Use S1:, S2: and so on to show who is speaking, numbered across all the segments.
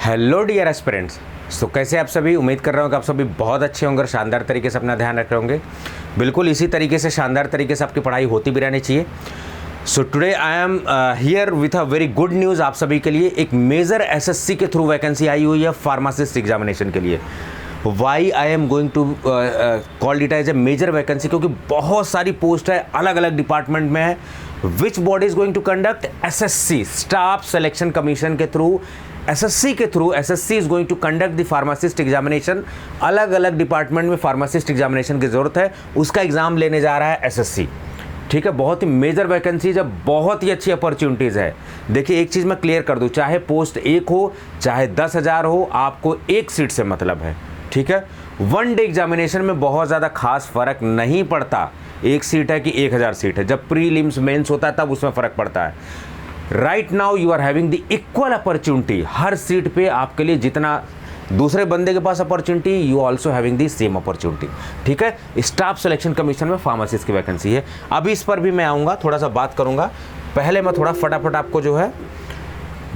S1: Hello dear aspirants. सो कैसे आप सभी, उम्मीद कर रहा हूँ कि आप सभी बहुत अच्छे होंगे और शानदार तरीके से अपना ध्यान रख रहे होंगे। बिल्कुल इसी तरीके से शानदार तरीके से आपकी पढ़ाई होती भी रहनी चाहिए। So today I am here with a very good news आप सभी के लिए। एक मेजर एसएससी के थ्रू वैकेंसी आई हुई है फार्मासिस्ट एग्जामिनेशन के लिए। Why I am going to call it as a major vacancy, क्योंकि बहुत सारी पोस्ट है, अलग अलग डिपार्टमेंट में है। Which body is going to conduct? SSC, staff selection commission के थ्रू, एसएससी के through SSC is going to conduct the pharmacist examination. अलग अलग डिपार्टमेंट में फार्मासिस्ट एग्जामिनेशन की जरूरत है, उसका एग्जाम लेने जा रहा है एसएससी। ठीक है, बहुत ही मेजर वैकेंसीज है, बहुत ही अच्छी अपॉर्चुनिटीज़ है। देखिए एक चीज़ मैं क्लियर कर दूं, चाहे पोस्ट एक हो चाहे 10,000 हो, आपको एक सीट से मतलब है। ठीक है, वन डे एग्जामिनेशन में बहुत ज़्यादा खास फर्क नहीं पड़ता, एक सीट है कि 1,000 सीट है। जब प्रीलिम्स मेंस होता है तब उसमें फ़र्क पड़ता है। Right now you are having the equal opportunity. हर सीट पे आपके लिए जितना दूसरे बंदे के पास opportunity, you also having the same opportunity. ठीक है, स्टाफ सिलेक्शन कमीशन में फार्मासिस्ट की वैकेंसी है। अभी इस पर भी मैं आऊँगा, थोड़ा सा बात करूँगा। पहले मैं थोड़ा फटाफट आपको जो है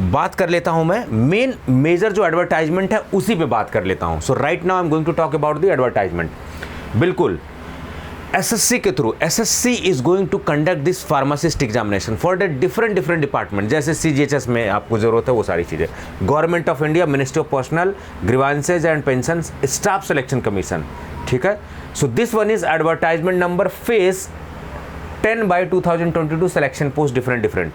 S1: बात कर लेता हूं। मैं मेन मेजर जो एडवर्टाइजमेंट है उसी पे बात कर लेता हूं। So right now I am going to talk about the advertisement. बिल्कुल एसएससी के through SSC is going to conduct this pharmacist examination for the different department. जैसे सीजीएचएस में आपको जरूरत है वो सारी चीज़ें, government of India, ministry of personnel grievances and pension, staff selection commission. ठीक है, so this one is advertisement number phase 10/2022 selection post different.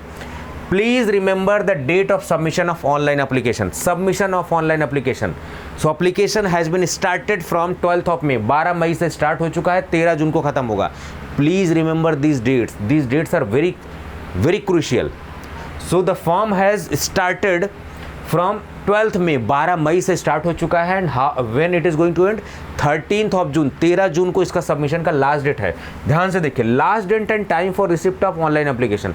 S1: Please remember the date of submission of online application. Submission of online application. So application has been started from 12th of May. 12 मई से start हो चुका है, 13 जून को खत्म होगा। Please remember these dates. These dates are very crucial. So the form has started from 12th May. 12 मई से start हो चुका है and when it is going to end? 13th of June. 13 जून को इसका सबमिशन का लास्ट डेट है। ध्यान से देखिए, last date and time for receipt of online application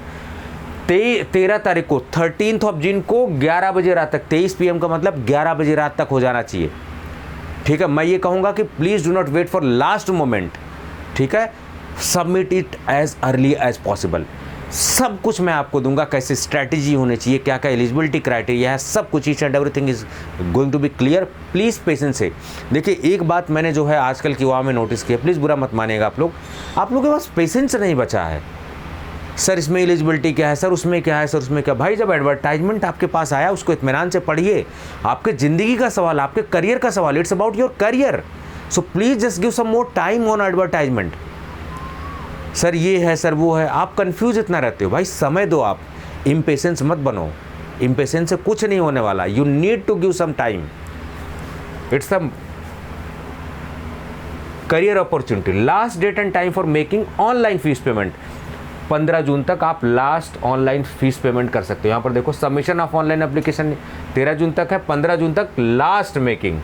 S1: 13 तारीख को, 13th ऑफ जून को 11 बजे रात तक, 23 PM का मतलब 11 बजे रात तक हो जाना चाहिए। ठीक है, मैं ये कहूँगा कि please do not wait for last moment. ठीक है, submit it as early as possible. सब कुछ मैं आपको दूंगा, कैसे स्ट्रैटेजी होनी चाहिए, क्या क्या एलिजिबिलिटी क्राइटेरिया है, सब कुछ, each and everything is going to be clear. Please patience से देखिए। एक बात मैंने जो है आजकल की युवा में नोटिस किया, प्लीज़ बुरा मत मानिएगा आप लोगों के पास पेशेंस नहीं बचा है। सर इसमें एलिजिबिलिटी क्या है, सर उसमें क्या है, सर उसमें क्या। भाई जब एडवर्टाइजमेंट आपके पास आया उसको इत्मीनान से पढ़िए। आपके ज़िंदगी का सवाल, आपके करियर का सवाल, it's about your career. So please just give some more time on advertisement. Sir ये है, सर वो है, आप कंफ्यूज इतना रहते हो। भाई समय दो, आप इम्पेशेंस मत बनो। इम्पेशेंस से कुछ नहीं होने वाला। You need to give some time. It's a career opportunity. Last date and time for making online fee payment 15 June तक आप लास्ट ऑनलाइन फीस पेमेंट कर सकते हो। यहाँ पर देखो, सबमिशन ऑफ ऑनलाइन एप्लीकेशन 13 जून तक है, 15 जून तक last making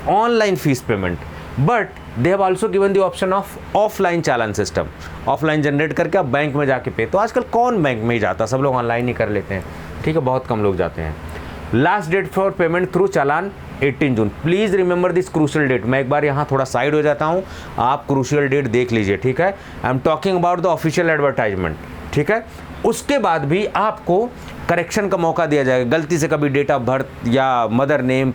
S1: online fee payment. But they have also given the option of offline challan system. Offline generate करके आप बैंक में जाके पे, तो आजकल कौन बैंक में ही जाता, सब लोग ऑनलाइन ही कर लेते हैं। ठीक है, बहुत कम लोग जाते हैं। Last date for payment through challan 18 June. Please remember this crucial date. मैं एक बार यहाँ थोड़ा साइड हो जाता हूँ, आप क्रूशियल डेट देख लीजिए। ठीक है, I am talking about the official advertisement. ठीक है, उसके बाद भी आपको करेक्शन का मौका दिया जाएगा। गलती से कभी डेट ऑफ बर्थ या मदर नेम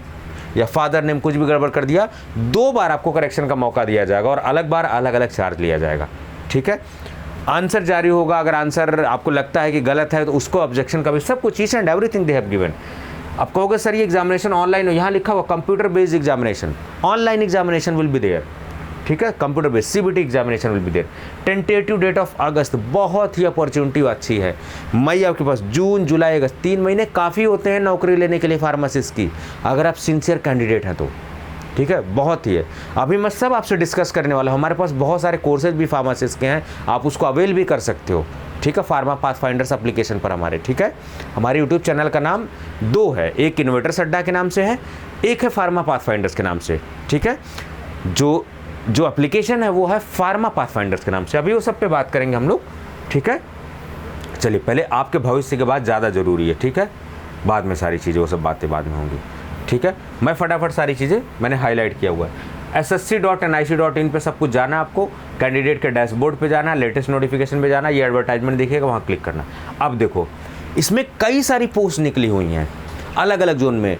S1: या फादर नेम कुछ भी गड़बड़ कर दिया, 2 बार आपको करेक्शन का मौका दिया जाएगा और अलग बार अलग अलग चार्ज लिया जाएगा। ठीक है, आंसर जारी होगा। अगर आंसर आपको लगता है कि गलत है तो उसको ऑब्जेक्शन का भी, सब कुछ, each and everything they have given. आप कहोगे सर ये एग्जामिनेशन ऑनलाइन हो, यहाँ लिखा हुआ computer based examination, online examination will be there. ठीक है, computer based CBT examination will be there. Tentative date of August, बहुत ही अपॉर्चुनिटी अच्छी है। मई आपके पास, जून जुलाई अगस्त, 3 महीने काफ़ी होते हैं नौकरी लेने के लिए फार्मासिस्ट की, अगर आप सिंसियर कैंडिडेट हैं तो। ठीक है, बहुत ही है। अभी मैं सब आपसे डिस्कस करने वाला हूँ। हमारे पास बहुत सारे कोर्सेज भी फार्मासिस्ट के हैं, आप उसको अवेल भी कर सकते हो। ठीक है, फार्मा पाथफाइंडर्स एप्लीकेशन पर हमारे। ठीक है, हमारे यूट्यूब चैनल का नाम 2 है, एक इनोवेटर्स अड्डा के नाम से है, एक है फार्मा पाथफाइंडर्स के नाम से। ठीक है, जो एप्लीकेशन है वो है फार्मा पाथफाइंडर्स के नाम से। अभी वो सब पे बात करेंगे हम लोग। ठीक है, चलिए पहले आपके भविष्य के बाद ज़्यादा ज़रूरी है। ठीक है, बाद में सारी चीज़ें, वो सब बातें बाद में होंगी। ठीक है, मैं फटाफट सारी चीज़ें मैंने हाईलाइट किया हुआ है। ssc.nic.in पे सब कुछ जाना, आपको कैंडिडेट के डैशबोर्ड पे जाना, लेटेस्ट नोटिफिकेशन पे जाना, ये एडवर्टाइजमेंट दिखेगा, वहाँ क्लिक करना। अब देखो, इसमें कई सारी पोस्ट निकली हुई हैं अलग अलग जोन में।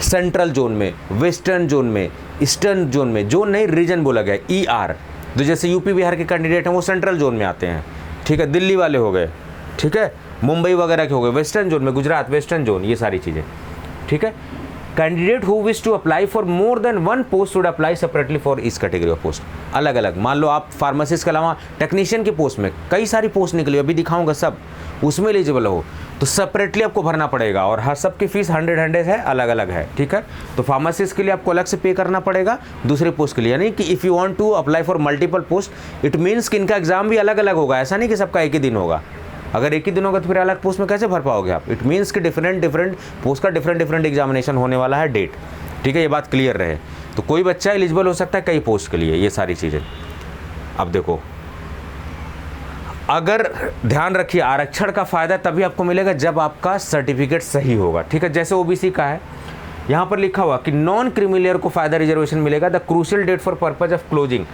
S1: सेंट्रल जोन में, वेस्टर्न जोन में, ईस्टर्न जोन में, जोन नहीं रीजन बोला गया ER, तो जैसे यूपी बिहार के कैंडिडेट हैं वो सेंट्रल जोन में आते हैं, ठीक है, दिल्ली वाले हो गए, ठीक है, मुंबई वगैरह के हो गए वेस्टर्न जोन में, गुजरात वेस्टर्न जोन, ये सारी चीज़ें, ठीक है। Candidate who wish to apply for more than one post should apply separately for इस कैटेगरी ऑफ पोस्ट। अलग अलग, मान लो आप फार्मासिस्ट के अलावा टेक्नीशियन की पोस्ट में कई सारी पोस्ट निकली, अभी दिखाऊंगा सब, उसमें एलिजिबल हो तो सेपरेटली आपको भरना पड़ेगा, और हर सब की फीस 100 है, अलग अलग है, ठीक है। तो फार्मासिस्ट के लिए आपको अलग से पे करना पड़ेगा, दूसरे पोस्ट के लिए, यानी कि if you want to apply for multiple post it means कि इनका एग्जाम भी अलग अलग होगा, ऐसा नहीं कि सबका एक ही दिन होगा। अगर एक ही दिन होगा तो फिर अलग पोस्ट में कैसे भर पाओगे आप। इट मीन्स कि डिफरेंट पोस्ट का डिफरेंट एग्जामिनेशन होने वाला है, डेट, ठीक है, ये बात क्लियर रहे। तो कोई बच्चा एलिजिबल हो सकता है कई पोस्ट के लिए, ये सारी चीज़ें। अब देखो, अगर ध्यान रखिए, आरक्षण का फ़ायदा तभी आपको मिलेगा जब आपका सर्टिफिकेट सही होगा, ठीक है। जैसे OBC का है, यहाँ पर लिखा हुआ कि नॉन क्रीमिलियर को फ़ायदा रिजर्वेशन मिलेगा। The crucial date for purpose of closing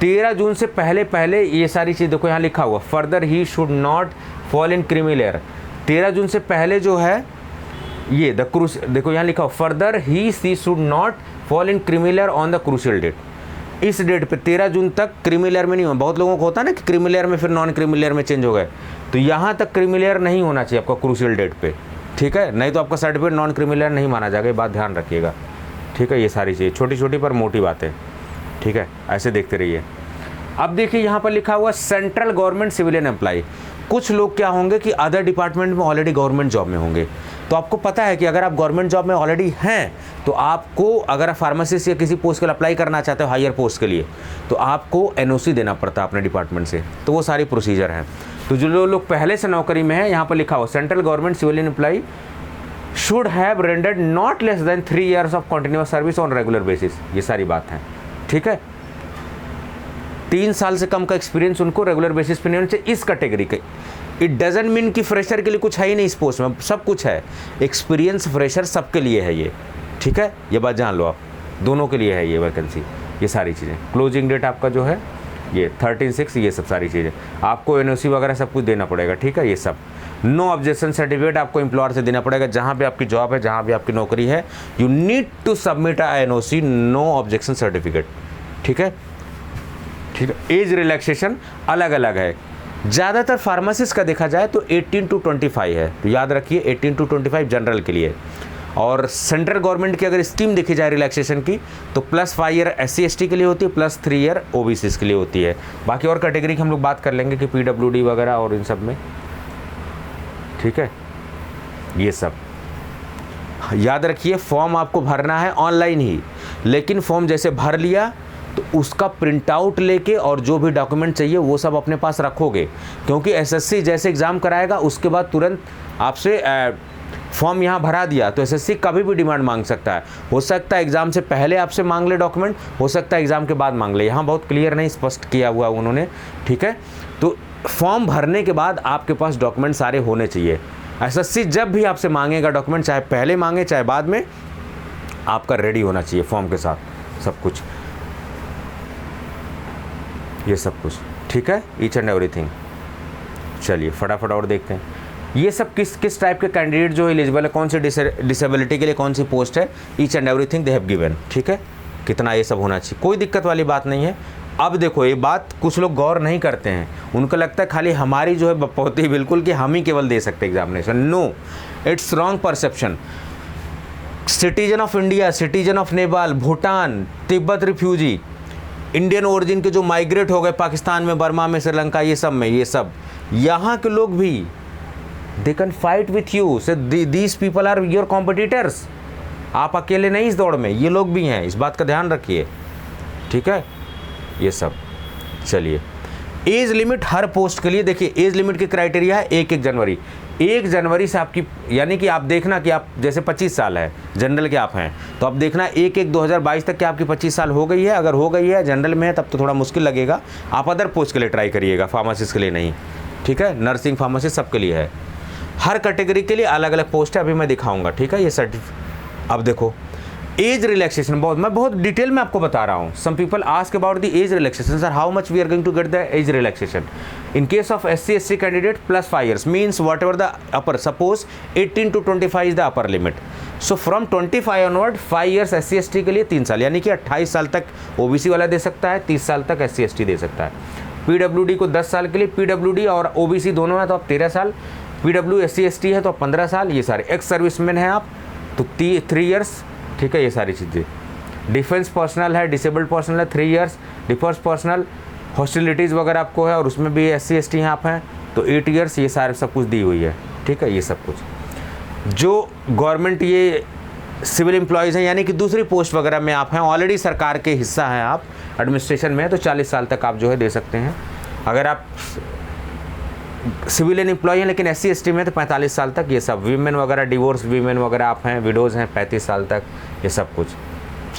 S1: 13 June से पहले ये सारी चीज़ देखो, यहाँ लिखा हुआ further he should not fall in creamy layer. 13 June से पहले जो है ये द क्रूस, देखो यहाँ लिखा हुआ further he she should not fall in creamy layer on the crucial date. इस डेट पे 13 जून तक क्रीमिलियर में नहीं हो, बहुत लोगों को होता है ना कि क्रीमिलियर में फिर नॉन क्रीमिलियर में चेंज हो गए, तो यहाँ तक क्रीमिलियर नहीं होना चाहिए आपका क्रूशियल डेट पे, ठीक है, नहीं तो आपका सर्टिफिकेट नॉन क्रीमिलियर नहीं माना जाएगा, ये बात ध्यान रखिएगा, ठीक है। ये सारी चीज़ छोटी छोटी पर मोटी बातें, ठीक है, ऐसे देखते रहिए। अब देखिए यहाँ पर लिखा हुआ सेंट्रल गवर्नमेंट सिविलियन एम्प्लॉय। कुछ लोग क्या होंगे कि अदर डिपार्टमेंट में ऑलरेडी गवर्नमेंट जॉब में होंगे, तो आपको पता है कि अगर आप गवर्नमेंट जॉब में ऑलरेडी हैं तो आपको, अगर आप फार्मासिस्ट या किसी पोस्ट के लिए अप्लाई करना चाहते हो हायर पोस्ट के लिए, तो आपको NOC देना पड़ता है अपने डिपार्टमेंट से, तो वो सारी प्रोसीजर है। तो जो लोग पहले से नौकरी में हैं, यहाँ पर लिखा हुआ central government civilian employee should have rendered not less than 3 years of continuous service on regular basis, ये सारी बात है, ठीक है। 3 साल से कम का एक्सपीरियंस उनको रेगुलर बेसिस पे नहीं होना चाहिए इस कैटेगरी के। इट डजंट मीन कि फ्रेशर के लिए कुछ है ही नहीं, इस पोस्ट में सब कुछ है, एक्सपीरियंस फ्रेशर सबके लिए है ये, ठीक है, ये बात जान लो आप, दोनों के लिए है ये वैकेंसी, ये सारी चीज़ें। क्लोजिंग डेट आपका जो है ये 13/6, ये सब सारी चीज़ें आपको NOC वगैरह सब कुछ देना पड़ेगा, ठीक है, ये सब। नो ऑब्जेक्शन सर्टिफिकेट आपको एम्प्लॉयर से देना पड़ेगा, जहाँ भी आपकी जॉब है, जहाँ भी आपकी नौकरी है, you need to submit NOC, no objection certificate, ठीक है, ठीक है। एज रिलैक्सेशन अलग अलग है, ज़्यादातर फार्मासिस्ट का देखा जाए तो 18 to 25 है, तो याद रखिए 18 to 25 जनरल के लिए। और सेंट्रल गवर्नमेंट की अगर स्कीम देखी जाए रिलैक्सेशन की तो +5 year SC ST के लिए होती है, +3 year OBCs के लिए होती है। बाकी और कैटेगरी की हम लोग बात कर लेंगे कि PWD वगैरह और इन सब में, ठीक है, ये सब याद रखिए। फॉर्म आपको भरना है ऑनलाइन ही, लेकिन फॉर्म जैसे भर लिया तो उसका प्रिंट आउट लेके और जो भी डॉक्यूमेंट चाहिए वो सब अपने पास रखोगे, क्योंकि SSC जैसे एग्ज़ाम कराएगा उसके बाद तुरंत आपसे फॉर्म यहाँ भरा दिया तो SSC कभी भी डिमांड मांग सकता है। हो सकता है एग्ज़ाम से पहले आपसे मांग ले डॉक्यूमेंट, हो सकता है एग्ज़ाम के बाद मांग ले, यहाँ बहुत क्लियर नहीं स्पष्ट किया हुआ उन्होंने, ठीक है। तो फॉर्म भरने के बाद आपके पास डॉक्यूमेंट सारे होने चाहिए। SSC जब भी आपसे मांगेगा डॉक्यूमेंट, चाहे पहले मांगे चाहे बाद में, आपका रेडी होना चाहिए फॉर्म के साथ सब कुछ, ये सब कुछ, ठीक है, ईच एंड एवरीथिंग। चलिए फटाफट और देखते हैं ये सब किस टाइप के कैंडिडेट जो एलिजिबल है, कौन सी डिसेबिलिटी के लिए कौन सी पोस्ट है, each and everything they have given, ठीक है, कितना ये सब होना चाहिए, कोई दिक्कत वाली बात नहीं है। अब देखो ये बात कुछ लोग गौर नहीं करते हैं, उनको लगता है खाली हमारी जो है बपौती बिल्कुल कि हम ही केवल दे सकते examination. No, it's wrong perception. Citizen of India, citizen of Nepal, Bhutan, Tibet refugee, Indian origin के जो माइग्रेट हो गए पाकिस्तान में, बर्मा में, श्रीलंका, ये सब में, ये सब यहाँ के लोग भी they can fight with you, say these people are your competitors. आप अकेले नहीं इस दौड़ में, ये लोग भी हैं, इस बात का ध्यान रखिए, ठीक है, ये सब। चलिए एज लिमिट हर पोस्ट के लिए देखिए, एज लिमिट की क्राइटेरिया है 1 जनवरी। 1 जनवरी से आपकी, यानी कि आप देखना कि आप जैसे 25 साल है जनरल के आप हैं, तो आप देखना 1/1/2022 तक क्या आपकी 25 साल हो गई है। अगर हो गई है जनरल में है तब तो थोड़ा मुश्किल लगेगा, आप अदर पोस्ट के लिए ट्राई करिएगा, फार्मासिस्ट के लिए नहीं, ठीक है, नर्सिंग फार्मासिस्ट सबके लिए है। हर कैटेगरी के लिए अलग अलग पोस्ट है, अभी मैं दिखाऊंगा, ठीक है, ये सर्टिफिकेट। अब देखो एज रिलैक्सेशन, मैं बहुत डिटेल में आपको बता रहा हूँ। Some people ask about the age relaxation, sir how much we are going to get the age relaxation. In case of SC SC candidate +5 years means whatever the upper, suppose 18 to 25 is the upper limit, so from 25 onward 5 years SC/ST के लिए 3 साल, यानी कि 28 साल तक OBC वाला दे सकता है, 30 साल तक SC/ST दे सकता है। PWD को 10 साल के लिए, PWD और OBC दोनों है तो आप 13 साल, PW SC/ST है तो आप 15 साल, ये सारे। एक्स सर्विसमैन है आप तो 3 ईयर्स, ठीक है, ये सारी चीज़ें। डिफेंस पर्सनल है, डिसेबल्ड पर्सनल है 3 ईयर्स, डिफेंस पर्सनल हॉस्टिलिटीज़ वगैरह आपको है और उसमें भी SC/ST हैं आप हैं तो 8 ईयर्स, ये सारे सब कुछ दी हुई है, ठीक है, ये सब कुछ। जो गवर्नमेंट ये सिविल एम्प्लॉयज़ हैं यानी कि दूसरी पोस्ट वगैरह में आप हैं, ऑलरेडी सरकार के हिस्सा हैं आप, एडमिनिस्ट्रेशन में, तो 40 साल तक आप जो है दे सकते हैं। अगर आप सिविलियन एम्प्लॉय हैं लेकिन SC/ST में तो 45 साल तक ये सब। वीमेन वगैरह, डिवोर्स वीमेन वगैरह आप हैं, विडोज़ हैं 35 साल तक, ये सब कुछ,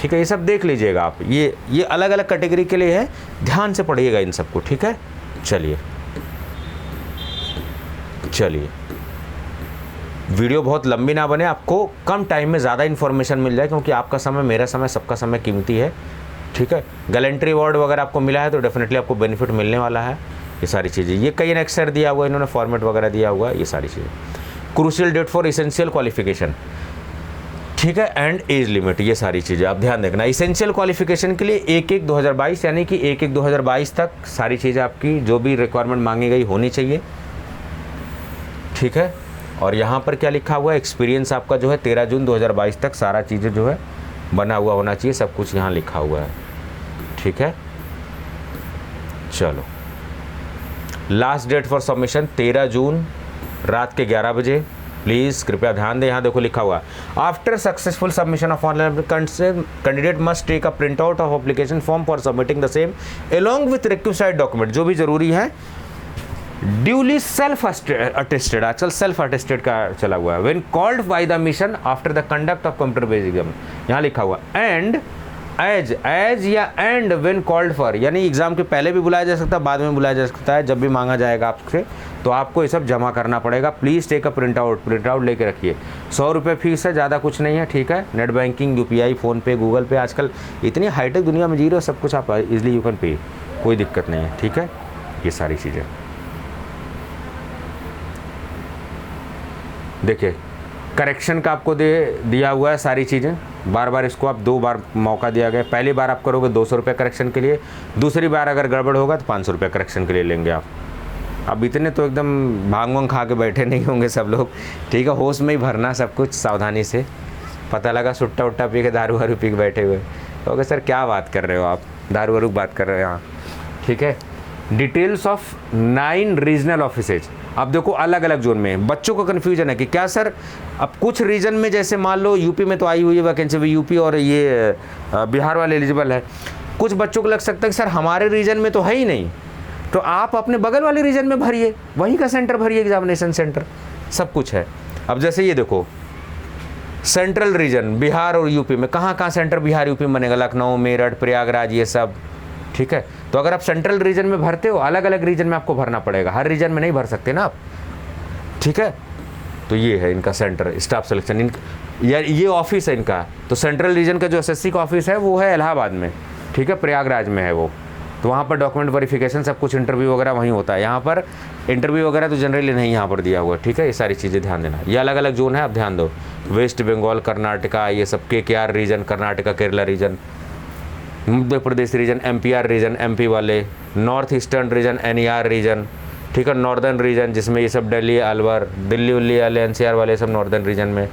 S1: ठीक है। ये सब देख लीजिएगा आप, ये अलग अलग कैटेगरी के लिए है, ध्यान से पढ़िएगा इन सबको, ठीक है। चलिए वीडियो बहुत लंबी ना बने, आपको कम टाइम में ज़्यादा इन्फॉर्मेशन मिल जाए, क्योंकि आपका समय, मेरा समय, सबका समय कीमती है, ठीक है। गैलेंट्री अवार्ड वगैरह आपको मिला है तो डेफिनेटली आपको बेनिफिट मिलने वाला है, ये सारी चीज़ें। ये कई नेक्स्ट दिया हुआ है, इन्होंने फॉर्मेट वगैरह दिया हुआ है, ये सारी चीज़ें। Crucial date for essential qualification, ठीक है, एंड एज लिमिट, ये सारी चीज़ें आप ध्यान देखना। इसेंशियल क्वालिफिकेशन के लिए 1/1/2022 यानी कि 1/1/2022 तक सारी चीज़ें आपकी जो भी रिक्वायरमेंट मांगी गई होनी चाहिए, ठीक है। और यहाँ पर क्या लिखा हुआ है, एक्सपीरियंस आपका जो है 13 जून 2022 तक सारा चीज़ें जो है बना हुआ होना चाहिए, सब कुछ यहाँ लिखा हुआ है, ठीक है। चलो, लास्ट डेट फॉर सबमिशन 13 जून रात के 11 बजे, प्लीज़ कृपया ध्यान दें। यहाँ देखो लिखा हुआ, after successful submission of online candidate must take a print out of application form for submitting the same along with requisite document, जो भी जरूरी है, ड्यूली सेल्फ अटेस्टेड, आजकल सेल्फ अटेस्टेड का चला हुआ है, when called by the mission after the conduct of computer based exam, यहाँ लिखा हुआ, एंड एज या एंड व्हेन कॉल्ड फॉर, यानी एग्जाम के पहले भी बुलाया जा सकता है, बाद में बुलाया जा सकता है, जब भी मांगा जाएगा आपसे तो आपको ये सब जमा करना पड़ेगा। Please take a print out लेके रखिए। 100 रुपये फीस है, ज़्यादा कुछ नहीं है, ठीक है। Net banking, UPI, PhonePe, Google पे, आजकल इतनी हाईटेक दुनिया में जी रहे हो, सब कुछ आप इजीली यू कैन पे, कोई दिक्कत नहीं है, ठीक है। ये सारी चीज़ें देखिए, करेक्शन का आपको दिया हुआ है सारी चीज़ें, बार बार इसको आप 2 बार मौका दिया गया। पहली बार आप करोगे 200 रुपये करेक्शन के लिए, दूसरी बार अगर गड़बड़ होगा तो 500 रुपये करेक्शन के लिए लेंगे आप। अब इतने तो एकदम भांग वांग खा के बैठे नहीं होंगे सब लोग, ठीक है। होश में ही भरना सब कुछ सावधानी से, पता लगा सुट्टा उट्टा पी के दारू वारू पी के बैठे हुए, ओके सर क्या बात कर रहे हो आप, दारू वारू बात कर रहे हो यहाँ, ठीक है। डिटेल्स ऑफ 9 रीजनल ऑफिसेज, अब देखो अलग अलग जोन में बच्चों को कन्फ्यूजन है कि क्या सर, अब कुछ रीजन में जैसे मान लो यूपी में तो आई हुई है वैकेंसी, यूपी और ये बिहार वाले एलिजिबल है, कुछ बच्चों को लग सकता है कि सर हमारे रीजन में तो है ही नहीं, तो आप अपने बगल वाले रीजन में भरिए, वहीं का सेंटर भरिए, एग्जामिनेशन सेंटर सब कुछ है। अब जैसे ये देखो सेंट्रल रीजन बिहार और यूपी में, कहाँ कहाँ सेंटर बिहार यूपी में बनेगा, लखनऊ, मेरठ, प्रयागराज, ये सब, ठीक है। तो अगर आप सेंट्रल रीजन में भरते हो, अलग अलग रीजन में आपको भरना पड़ेगा, हर रीजन में नहीं भर सकते ना आप, ठीक है। तो ये है इनका सेंटर स्टाफ सिलेक्शन, ये ऑफिस है इनका। तो सेंट्रल रीजन का जो SSC का ऑफिस है वो है इलाहाबाद में, ठीक है, प्रयागराज में है वो, तो वहाँ पर डॉक्यूमेंट वेरिफिकेशन सब कुछ, इंटरव्यू वगैरह वहीं होता है। यहाँ पर इंटरव्यू वगैरह तो जनरली नहीं यहाँ पर दिया हुआ, ठीक है। ये सारी चीज़ें ध्यान देना, ये अलग अलग जोन है, आप ध्यान दो। वेस्ट बंगाल, कर्नाटका, ये सब KKR region, Karnataka Kerala region, Madhya Pradesh region, MPR region, MP वाले, north eastern region, NER region, ठीक है। नॉर्दर्न रीजन जिसमें ये सब दिल्ली, अलवर, दिल्ली उल्ली वाले, NCR वाले सब नॉर्दर्न रीजन में,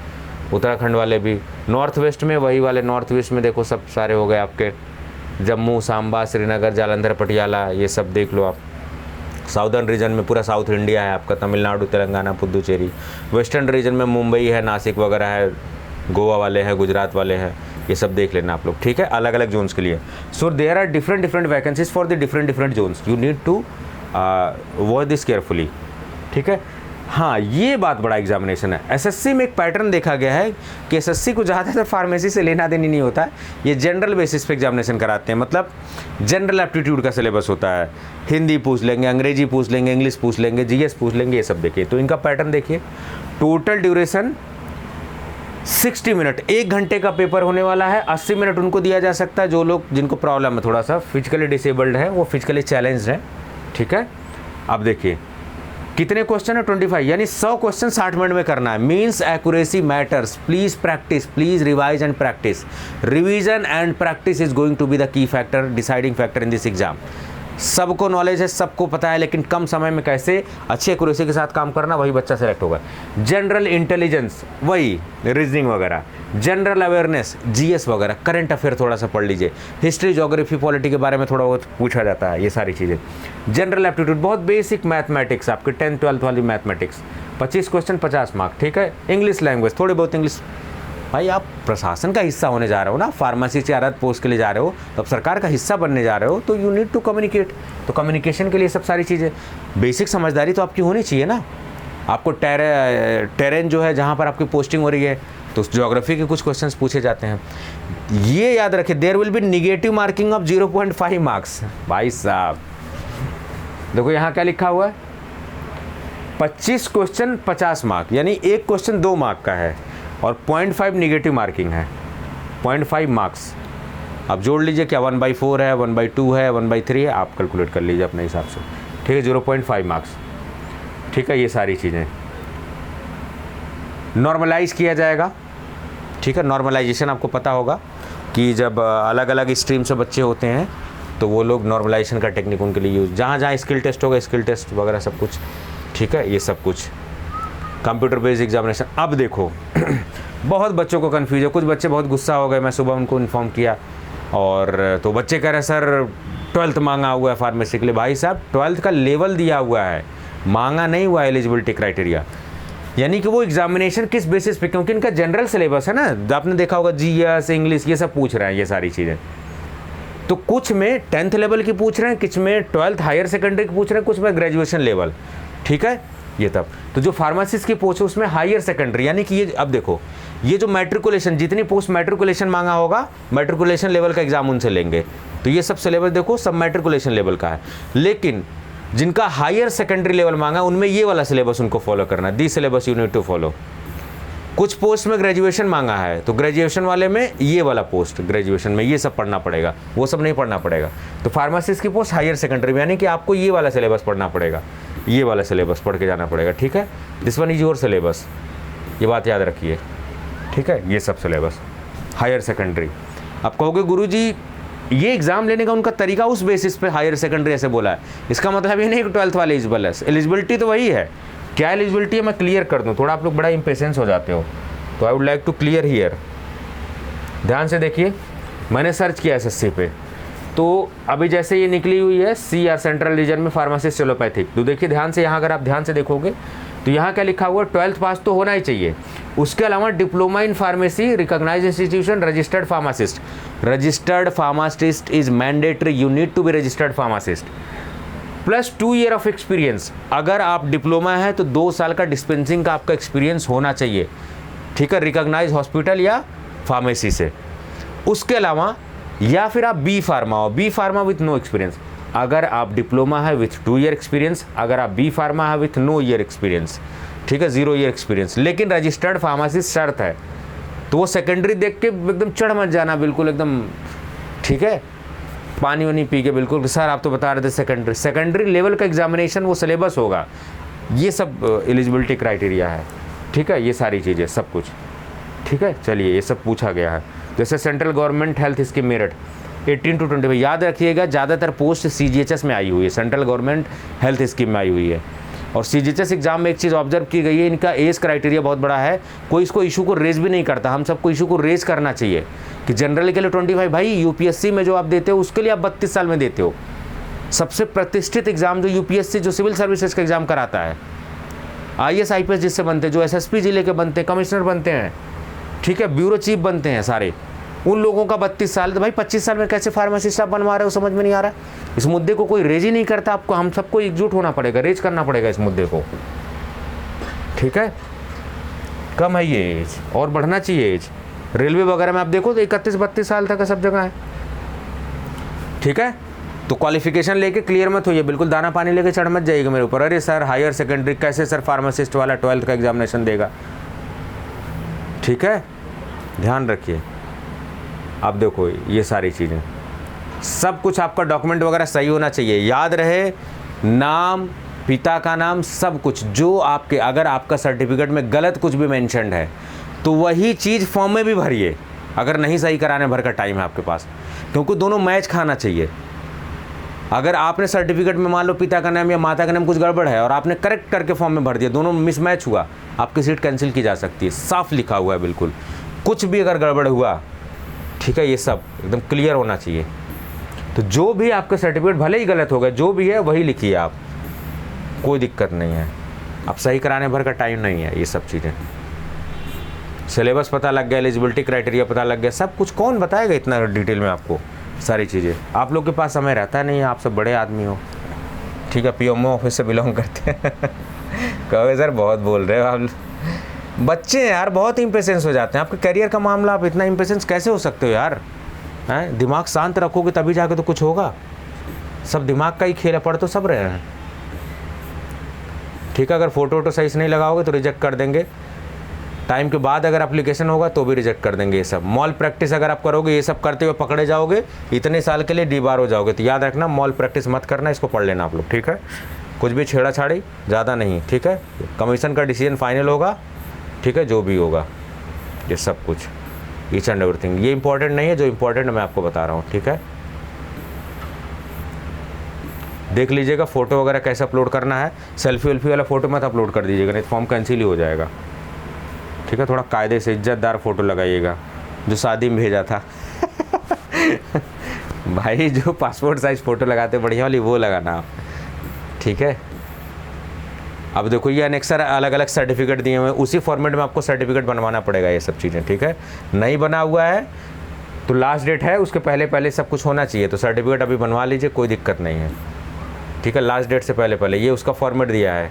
S1: उत्तराखंड वाले भी, नॉर्थ वेस्ट में वही वाले, नॉर्थ वेस्ट में देखो सब सारे हो गए आपके, जम्मू, सांबा, श्रीनगर, जालंधर, पटियाला, ये सब देख लो आप। साउदर्न रीजन में पूरा साउथ इंडिया है आपका, तमिलनाडु, तेलंगाना, पुदुचेरी। वेस्टर्न रीजन में मुंबई है, नासिक वगैरह है, गोवा वाले हैं, गुजरात वाले हैं, ये सब देख लेना आप लोग, ठीक है, अलग अलग जोन्स के लिए। So there are different vacancies for the different zones, you need to watch this carefully, ठीक है। हाँ, ये बात बड़ा एग्जामिनेशन है। SSC में एक पैटर्न देखा गया है कि SSC को ज़्यादातर फार्मेसी से लेना देनी नहीं होता है, ये जनरल बेसिस पे एग्जामिनेशन कराते हैं, मतलब जनरल एप्टीट्यूड का सिलेबस होता है, हिंदी पूछ लेंगे, अंग्रेजी पूछ लेंगे, इंग्लिश पूछ लेंगे, GS पूछ लेंगे, ये सब देखिए। तो इनका पैटर्न देखिए, टोटल ड्यूरेशन 60 मिनट, 1 घंटे का पेपर होने वाला है। 80 मिनट उनको दिया जा सकता है जो लोग, जिनको प्रॉब्लम है, थोड़ा सा फिजिकली डिसेबल्ड है, वो फिजिकली चैलेंज्ड है, ठीक है। अब देखिए कितने क्वेश्चन है 25, यानी 100 क्वेश्चन 60 मिनट में करना है। Means accuracy matters, please practice, please revise and practice. Revision and practice is going to be the key factor, deciding factor in this exam. सबको नॉलेज है, सबको पता है, लेकिन कम समय में कैसे अच्छी एक्यूरेसी के साथ काम करना, वही बच्चा सेलेक्ट होगा। जनरल इंटेलिजेंस, वही रीजनिंग वगैरह, जनरल अवेयरनेस, जीएस वगैरह, करंट अफेयर थोड़ा सा पढ़ लीजिए, हिस्ट्री, ज्योग्राफी, पॉलिटी के बारे में थोड़ा बहुत पूछा जाता है, ये सारी चीज़ें। जनरल एप्टीट्यूड, बहुत बेसिक मैथमेटिक्स, आपके 10th 12th वाली मैथमेटिक्स, 25 क्वेश्चन 50 मार्क, ठीक है। इंग्लिश लैंग्वेज, थोड़ी बहुत इंग्लिश। भाई आप प्रशासन का हिस्सा होने जा रहे हो ना, फार्मेसी से आरत पोस्ट के लिए जा रहे हो, तो अब सरकार का हिस्सा बनने जा रहे हो, तो यू नीड टू कम्युनिकेट। तो कम्युनिकेशन के लिए सब सारी चीज़ें, बेसिक समझदारी तो आपकी होनी चाहिए ना। आपको टेरेन जो है जहाँ पर आपकी पोस्टिंग हो रही है, तो ज्योग्राफी के कुछ क्वेश्चंस पूछे जाते हैं। ये याद रखें, there will be negative marking of 0.5 marks. भाई साहब देखो यहाँ क्या लिखा हुआ है, 25 क्वेश्चन 50 मार्क, यानी एक क्वेश्चन 2 मार्क का है, और 0.5 निगेटिव मार्किंग है, 0.5 मार्क्स। आप जोड़ लीजिए, क्या 1/4 है, 1/2 है, 1/3 है, आप कैलकुलेट कर लीजिए अपने हिसाब से, ठीक है। 0.5 मार्क्स, ठीक है। ये सारी चीज़ें नॉर्मलाइज किया जाएगा, ठीक है। नॉर्मलाइजेशन आपको पता होगा कि जब अलग अलग स्ट्रीम से बच्चे होते हैं तो वो लोग नॉर्मलाइजेशन का टेक्निक उनके लिए यूज, जहाँ जहाँ स्किल टेस्ट होगा, स्किल टेस्ट वगैरह सब कुछ, ठीक है। ये सब कुछ कंप्यूटर बेस्ड एग्जामिनेशन। अब देखो बहुत बच्चों को कन्फ्यूज है, कुछ बच्चे बहुत गुस्सा हो गए, मैं सुबह उनको इन्फॉर्म किया, और तो बच्चे कह रहे सर 12th मांगा हुआ है फार्मेसी के लिए। भाई साहब 12th का लेवल दिया हुआ है, मांगा नहीं हुआ एलिजिबिलिटी क्राइटेरिया, यानी कि वो एग्जामिनेशन किस बेसिस पे, क्योंकि इनका जनरल सिलेबस है ना, आपने देखा होगा जीएस, इंग्लिश, ये सब पूछ रहे हैं, ये सारी चीज़ें। तो कुछ में 10th लेवल की पूछ रहे हैं, कुछ में 12th हायर सेकेंडरी की पूछ रहे हैं, कुछ में ग्रेजुएशन लेवल, ठीक है। ये तब तो जो फार्मासिस्ट की पोस्ट है उसमें हायर सेकेंडरी, यानी कि ये अब देखो, ये जो मैट्रिकुलेशन, जितनी पोस्ट मैट्रिकुलेशन मांगा होगा, मैट्रिकुलेशन लेवल का एग्जाम उनसे लेंगे। तो ये सब सिलेबस देखो सब मैट्रिकुलेशन लेवल का है, लेकिन जिनका हायर सेकेंडरी लेवल मांगा उनमें ये वाला सिलेबस उनको फॉलो करना, the syllabus you need to follow. कुछ पोस्ट में ग्रेजुएशन मांगा है, तो ग्रेजुएशन वाले में ये वाला पोस्ट, ग्रेजुएशन में ये सब पढ़ना पड़ेगा, वो सब नहीं पढ़ना पड़ेगा। तो फार्मासिस्ट की पोस्ट हायर सेकेंडरी में, यानी कि आपको ये वाला सिलेबस पढ़ना पड़ेगा, ये वाला सिलेबस पढ़ के जाना पड़ेगा, ठीक है। This one is your syllabus, ये बात याद रखिए, ठीक है। ये सब सिलेबस हायर सेकेंडरी। आप कहोगे गुरुजी ये एग्ज़ाम लेने का उनका तरीका उस बेसिस पे हायर सेकेंडरी ऐसे बोला है, इसका मतलब ये नहीं कि 12th वाले एलिजिबल है, एलिजिबिलिटी तो वही है। क्या एलिजिबिलिटी है मैं क्लियर कर दूं, थोड़ा आप लोग बड़ा इम्पेशेंस हो जाते हो, तो I would like to clear here. ध्यान से देखिए, मैंने सर्च किया एसएससी पे, तो अभी जैसे ये निकली हुई है CR सेंट्रल रीजन में फार्मासिस्ट एलोपैथिक, तो देखिए ध्यान से, यहाँ अगर आप ध्यान से देखोगे तो यहाँ क्या लिखा हुआ है, 12th पास तो होना ही चाहिए। उसके अलावा diploma in pharmacy, recognised institution, registered pharmacist. Registered pharmacist is mandatory, you need to be registered pharmacist, plus 2 year of experience. अगर आप डिप्लोमा है तो 2 साल का डिस्पेंसिंग का आपका एक्सपीरियंस होना चाहिए, ठीक है, रिकॉग्नाइज हॉस्पिटल या फार्मेसी से। उसके अलावा या फिर आप बी फार्मा हो, B pharma with no experience. अगर आप डिप्लोमा है विथ 2 ईयर एक्सपीरियंस, अगर आप बी फार्मा है विथ नो ईयर एक्सपीरियंस, ठीक है, 0 ईयर एक्सपीरियंस, लेकिन रजिस्टर्ड फार्मासिस्ट शर्त है, तो वो सेकेंडरी देख के एकदम चढ़ मत जाना, बिल्कुल एकदम, ठीक है, पानी वानी पी के बिल्कुल, सर आप तो बता रहे थे सेकेंडरी लेवल का एग्जामिनेशन वो सिलेबस होगा, ये सब एलिजिबिलिटी क्राइटेरिया है, ठीक है। ये सारी चीज़ें सब कुछ, ठीक है। चलिए ये सब पूछा गया है। जैसे central government health scheme merit 18 to 25, याद रखिएगा ज़्यादातर पोस्ट CGHS में आई हुई है, सेंट्रल गवर्नमेंट हेल्थ स्कीम में आई हुई है। और CGHS एग्जाम में एक चीज़ ऑब्जर्व की गई है, इनका एज क्राइटेरिया बहुत बड़ा है, कोई इसको इशू को रेज भी नहीं करता। हम सबको इशू को रेज करना चाहिए कि जनरल के लिए 25, भाई UPSC में जो आप देते हो उसके लिए आप 32 साल में देते हो। सबसे प्रतिष्ठित एग्जाम जो UPSC, जो सिविल सर्विसेज का एग्जाम कराता है, IAS IPS जिससे बनते हैं, जो SSP जिले के बनते हैं, कमिश्नर बनते हैं, ठीक है, ब्यूरो चीफ बनते हैं सारे, उन लोगों का 32 साल। तो भाई 25 साल में कैसे फार्मासिस्ट आप बनवा रहे हो, समझ में नहीं आ रहा। इस मुद्दे को कोई रेज ही नहीं करता, आपको हम सबको एकजुट होना पड़ेगा, रेज करना पड़ेगा इस मुद्दे को, ठीक है। कम है ये एज, और बढ़ना चाहिए एज। रेलवे वगैरह में आप देखो तो 31-32 साल तक सब जगह है, ठीक है। तो क्वालिफिकेशन लेके क्लियर मत होइए, बिल्कुल दाना पानी लेके चढ़ मत जाइएगा मेरे ऊपर, अरे सर हायर सेकेंडरी कैसे सर फार्मासिस्ट वाला 12th का एग्जामिनेशन देगा, ठीक है। ध्यान रखिए। अब देखो ये सारी चीज़ें, सब कुछ आपका डॉक्यूमेंट वगैरह सही होना चाहिए। याद रहे नाम, पिता का नाम, सब कुछ जो आपके, अगर आपका सर्टिफिकेट में गलत कुछ भी मेंशन्ड है तो वही चीज़ फॉर्म में भी भरिए, अगर नहीं सही कराने भर का टाइम है आपके पास, क्योंकि दोनों मैच खाना चाहिए। अगर आपने सर्टिफिकेट में मान लो पिता का नाम या माता का नाम कुछ गड़बड़ है और आपने करेक्ट करके फॉर्म में भर दिया, दोनों मिसमैच हुआ, आपकी सीट कैंसिल की जा सकती है। साफ लिखा हुआ है बिल्कुल, कुछ भी अगर गड़बड़ हुआ, ठीक है, ये सब एकदम क्लियर होना चाहिए। तो जो भी आपका सर्टिफिकेट भले ही गलत होगा, जो भी है वही लिखिए आप, कोई दिक्कत नहीं है। अब सही कराने भर का टाइम नहीं है। ये सब चीज़ें, सिलेबस पता लग गया, एलिजिबिलिटी क्राइटेरिया पता लग गया, सब कुछ कौन बताएगा इतना डिटेल में आपको सारी चीज़ें। आप लोग के पास समय रहता नहीं है, आप सब बड़े आदमी हो, ठीक है, पीएमओ ऑफिस से बिलोंग करते हैं। कहोगे सर बहुत बोल रहे हो आप, बच्चे हैं यार, बहुत इम्पेशेंस हो जाते हैं। आपके करियर का मामला, आप इतना इम्पेशेंस कैसे हो सकते हो यार? हैं, दिमाग शांत रखोगे तभी जाके तो कुछ होगा। सब दिमाग का ही खेल है, पढ़ तो सब रहे हैं, ठीक है। अगर फ़ोटो वोटो सही से नहीं लगाओगे तो रिजेक्ट कर देंगे, टाइम के बाद अगर एप्लीकेशन होगा तो भी रिजेक्ट कर देंगे। ये सब मॉल प्रैक्टिस अगर आप करोगे, ये सब करते हुए पकड़े जाओगे, इतने साल के लिए डीबार हो जाओगे। तो याद रखना, मॉल प्रैक्टिस मत करना, इसको पढ़ लेना आप लोग, ठीक है। कुछ भी छेड़ा छाड़ी ज़्यादा नहीं, ठीक है। कमीशन का डिसीजन फाइनल होगा, ठीक है, जो भी होगा, ये सब कुछ ईच एंड एवरीथिंग। ये इंपॉर्टेंट नहीं है, जो इंपॉर्टेंट है मैं आपको बता रहा हूँ, ठीक है। देख लीजिएगा फ़ोटो वगैरह कैसे अपलोड करना है। सेल्फी वेल्फी वाला फ़ोटो मत अपलोड कर दीजिएगा, नहीं तो फॉर्म कैंसिल ही हो जाएगा, ठीक है। थोड़ा कायदे से इज्जतदार फ़ोटो लगाइएगा, जो शादी में भेजा था। भाई जो पासपोर्ट साइज़ फ़ोटो लगाते बढ़िया वाली, वो लगाना आप, ठीक है। अब देखो ये अनेक्सर अलग अलग सर्टिफिकेट दिए हुए हैं, उसी फॉर्मेट में आपको सर्टिफिकेट बनवाना पड़ेगा, ये सब चीज़ें, ठीक है। नहीं बना हुआ है तो लास्ट डेट है, उसके पहले पहले सब कुछ होना चाहिए, तो सर्टिफिकेट अभी बनवा लीजिए, कोई दिक्कत नहीं है, ठीक है। लास्ट डेट से पहले पहले ये उसका फॉर्मेट दिया है,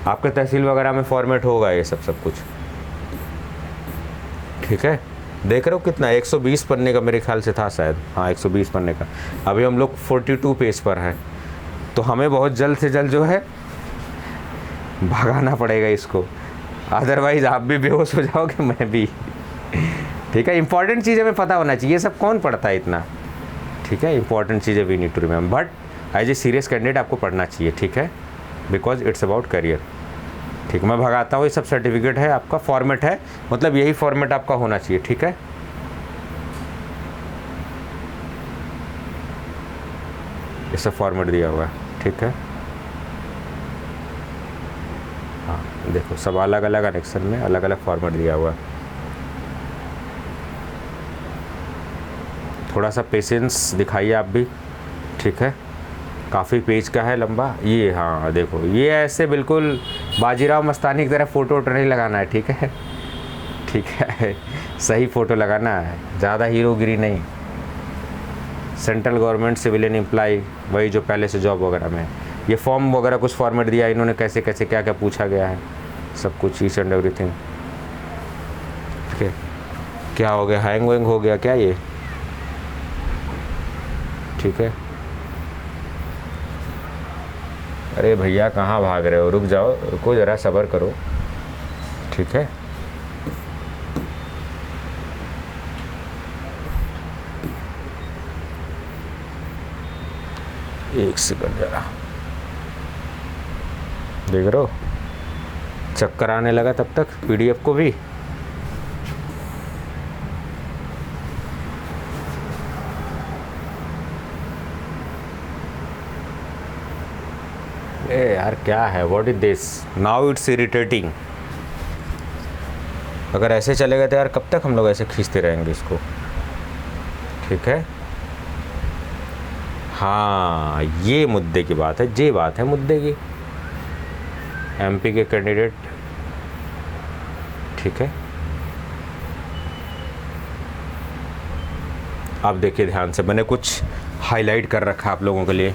S1: आपके तहसील वगैरह में फॉर्मेट होगा ये सब कुछ, ठीक है। देख रहे हो कितना, 120 पन्ने का मेरे ख्याल से था शायद, हाँ 120 पन्ने का। अभी हम लोग 42 पेज पर हैं, तो हमें बहुत जल्द से जल्द जो है भगाना पड़ेगा इसको, अदरवाइज़ आप भी बेहोश हो जाओगे, मैं भी, ठीक है। इंपॉर्टेंट चीज़ें में पता होना चाहिए, ये सब कौन पढ़ता है इतना, ठीक है। इंपॉर्टेंट चीज़ें we need to remember, but as a serious candidate आपको पढ़ना चाहिए, ठीक है, बिकॉज इट्स अबाउट करियर, ठीक। मैं भगाता हूँ, ये सब सर्टिफिकेट है, आपका फॉर्मेट है, मतलब यही फॉर्मेट आपका होना चाहिए, ठीक है। ये सब फॉर्मेट दिया हुआ है, ठीक है। हाँ देखो, सब अलग अलग एनेक्शन में अलग अलग फॉर्मेट दिया हुआ है। थोड़ा सा पेशेंस दिखाइए आप भी, ठीक है। काफ़ी पेज का है लंबा ये, हाँ देखो, ये ऐसे बिल्कुल बाजीराव मस्तानी की तरह फ़ोटो वोटो नहीं लगाना है, ठीक है, ठीक है। सही फ़ोटो लगाना है, ज़्यादा हीरोगिरी नहीं। सेंट्रल गवर्नमेंट सिविलियन एम्प्लॉय, वही जो पहले से जॉब वगैरह में। ये फॉर्म वगैरह कुछ फॉर्मेट दिया इन्होंने, कैसे कैसे क्या क्या पूछा गया है, सब कुछ ईच एंड एवरीथिंग, ठीक है। क्या हो गया, हैंग वैंग हो गया क्या ये, ठीक है। अरे भैया कहाँ भाग रहे हो, रुक जाओ, रुको ज़रा, सब्र करो, ठीक है। एक सेकंड ज़रा, देख रहे हो चक्कर आने लगा तब तक पीडीएफ को भी। ए यार क्या है, what is this now, it's irritating. अगर ऐसे चलेगा तो यार कब तक हम लोग ऐसे खींचते रहेंगे इसको, ठीक है। हाँ ये मुद्दे की बात है, ये बात है मुद्दे की, एमपी के कैंडिडेट, ठीक है। आप देखिए ध्यान से, मैंने कुछ हाईलाइट कर रखा है आप लोगों के लिए,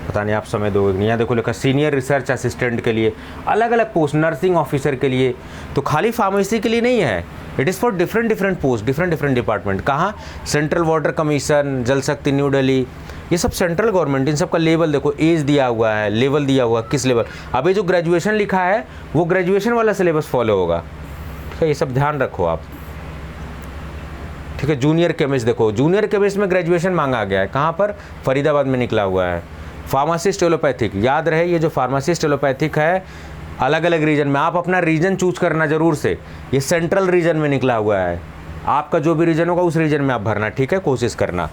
S1: पता नहीं आप समय दोगे नहीं। यहाँ देखो लिखा सीनियर रिसर्च असिस्टेंट के लिए अलग अलग पोस्ट, नर्सिंग ऑफिसर के लिए, तो खाली फार्मेसी के लिए नहीं है, it is for different post, different department. कहाँ, सेंट्रल वाटर कमीशन, जल शक्ति न्यू दिल्ली, ये सब सेंट्रल गवर्नमेंट। इन सब का लेवल देखो, एज दिया हुआ है, लेवल दिया हुआ, किस लेवल। अब ये जो ग्रेजुएशन लिखा है वो ग्रेजुएशन वाला सिलेबस फॉलो होगा, ठीक है। ये सब ध्यान रखो आप, ठीक है। जूनियर केमिस्ट देखो, जूनियर केमिस्ट में ग्रेजुएशन मांगा गया है, कहाँ पर, फरीदाबाद में निकला हुआ है। फार्मासिस्ट एलोपैथिक, याद रहे ये जो फार्मासिस्ट एलोपैथिक है अलग अलग रीजन में, आप अपना रीजन चूज करना जरूर से। ये सेंट्रल रीजन में निकला हुआ है, आपका जो भी रीजन होगा उस रीजन में आप भरना, ठीक है, कोशिश करना।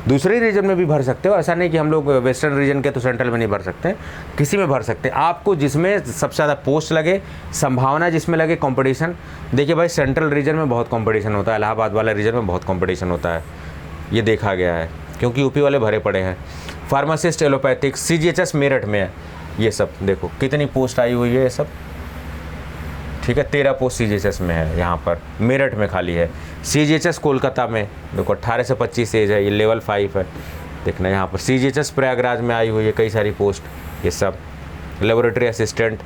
S1: दूसरे रीजन में भी भर सकते हो, ऐसा नहीं कि हम लोग वेस्टर्न रीजन के तो सेंट्रल में नहीं भर सकते, किसी में भर सकते हैं। आपको जिसमें सबसे ज़्यादा पोस्ट लगे, संभावना जिसमें लगे, कंपटीशन। देखिए भाई सेंट्रल रीजन में बहुत कंपटीशन होता है, इलाहाबाद वाला रीजन में बहुत कंपटीशन होता है, ये देखा गया है, क्योंकि यूपी वाले भरे पड़े हैं। फार्मासिस्ट एलोपैथिक CGHS मेरठ में है, ये सब देखो कितनी पोस्ट आई हुई है, ये सब ठीक है। 13 पोस्ट CGHS में है, यहाँ पर मेरठ में खाली है। CGHS कोलकाता में देखो 18 से 25 एज है, ये लेवल 5 है, देखना यहाँ पर। CGHS प्रयागराज में आई हुई है कई सारी पोस्ट, ये सब। लेबोरेटरी असिस्टेंट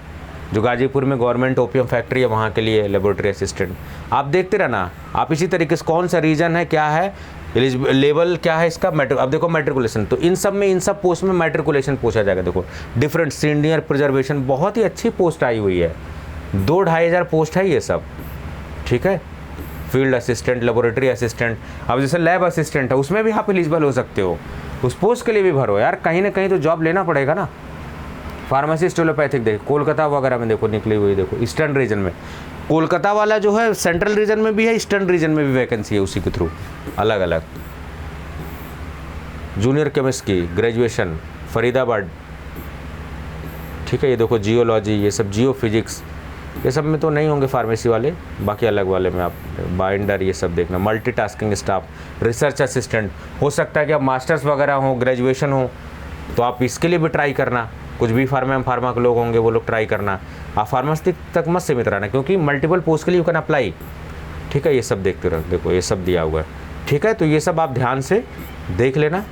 S1: जो गाजीपुर में गवर्नमेंट ओपीएम फैक्ट्री है वहाँ के लिए लेबोरेटरी असिस्टेंट। आप देखते रहना, आप इसी तरीके से कौन सा रीजन है, क्या है, लेवल क्या है इसका, अब देखो मैट्रिकुलेशन, तो इन सब में, इन सब पोस्ट में मैट्रिकुलेशन पूछा जाएगा। देखो डिफरेंट सीनियर प्रिजर्वेशन, बहुत ही अच्छी पोस्ट आई हुई है, 2-2.5 हज़ार पोस्ट है ये सब, ठीक है। फील्ड असिस्टेंट, लेबोरेटरी असिस्टेंट, अब जैसे लैब असिस्टेंट है उसमें भी आप एलिजिबल हो सकते हो, उस पोस्ट के लिए भी भरो यार, कहीं ना कहीं तो जॉब लेना पड़ेगा ना। फार्मासिस्ट एलोपैथिक देखो कोलकाता वगैरह में देखो निकली हुई, देखो ईस्टर्न रीजन में, कोलकाता वाला जो है सेंट्रल रीजन में भी है, ईस्टर्न रीजन में भी वैकेंसी है उसी के थ्रू, अलग अलग। जूनियर केमिस्ट की ग्रेजुएशन फरीदाबाद, ठीक है। ये देखो जियोलॉजी, ये सब जियो फिजिक्स, ये सब में तो नहीं होंगे फार्मेसी वाले, बाकी अलग वाले में आप बाइंडर ये सब देखना। मल्टीटास्किंग स्टाफ, रिसर्च असिस्टेंट, हो सकता है कि आप मास्टर्स वगैरह हो, ग्रेजुएशन हो, तो आप इसके लिए भी ट्राई करना। कुछ भी फार्मा के लोग होंगे वो लोग ट्राई करना, आप फार्मासिस्ट तक मत सीमित रहना, क्योंकि मल्टीपल पोस्ट के लिए यू कैन अप्लाई, ठीक है। ये सब देखते रहो, देखो ये सब दिया हुआ है, ठीक है। तो ये सब आप ध्यान से देख लेना।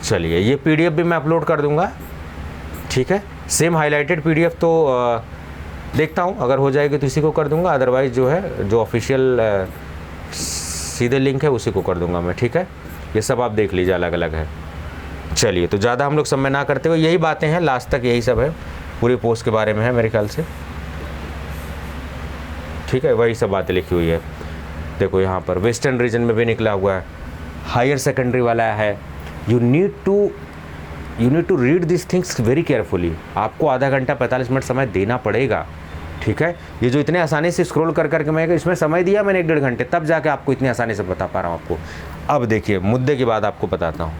S1: चलिए ये PDF भी मैं अपलोड कर दूंगा, ठीक है। सेम हाईलाइटेड PDF तो देखता हूँ, अगर हो जाएगी तो इसी को कर दूंगा, अदरवाइज जो है जो ऑफिशियल सीधे लिंक है उसी को कर दूंगा मैं, ठीक है। ये सब आप देख लीजिए, अलग अलग है। चलिए तो ज़्यादा हम लोग समय ना करते हुए यही बातें हैं, लास्ट तक यही सब है, पूरी पोस्ट के बारे में है मेरे ख्याल से, ठीक है। वही सब बातें लिखी हुई है। देखो यहाँ पर वेस्टर्न रीजन में भी निकला हुआ है, हायर सेकेंडरी वाला है। You need to read this things very carefully. आपको आधा घंटा 45 मिनट समय देना पड़ेगा, ठीक है। ये जो इतने आसानी से स्क्रॉल कर करके मैं इसमें समय दिया मैंने 1-1.5 घंटे, तब जाके आपको इतनी आसानी से बता पा रहा हूँ आपको। अब देखिए मुद्दे की बात आपको बताता हूँ।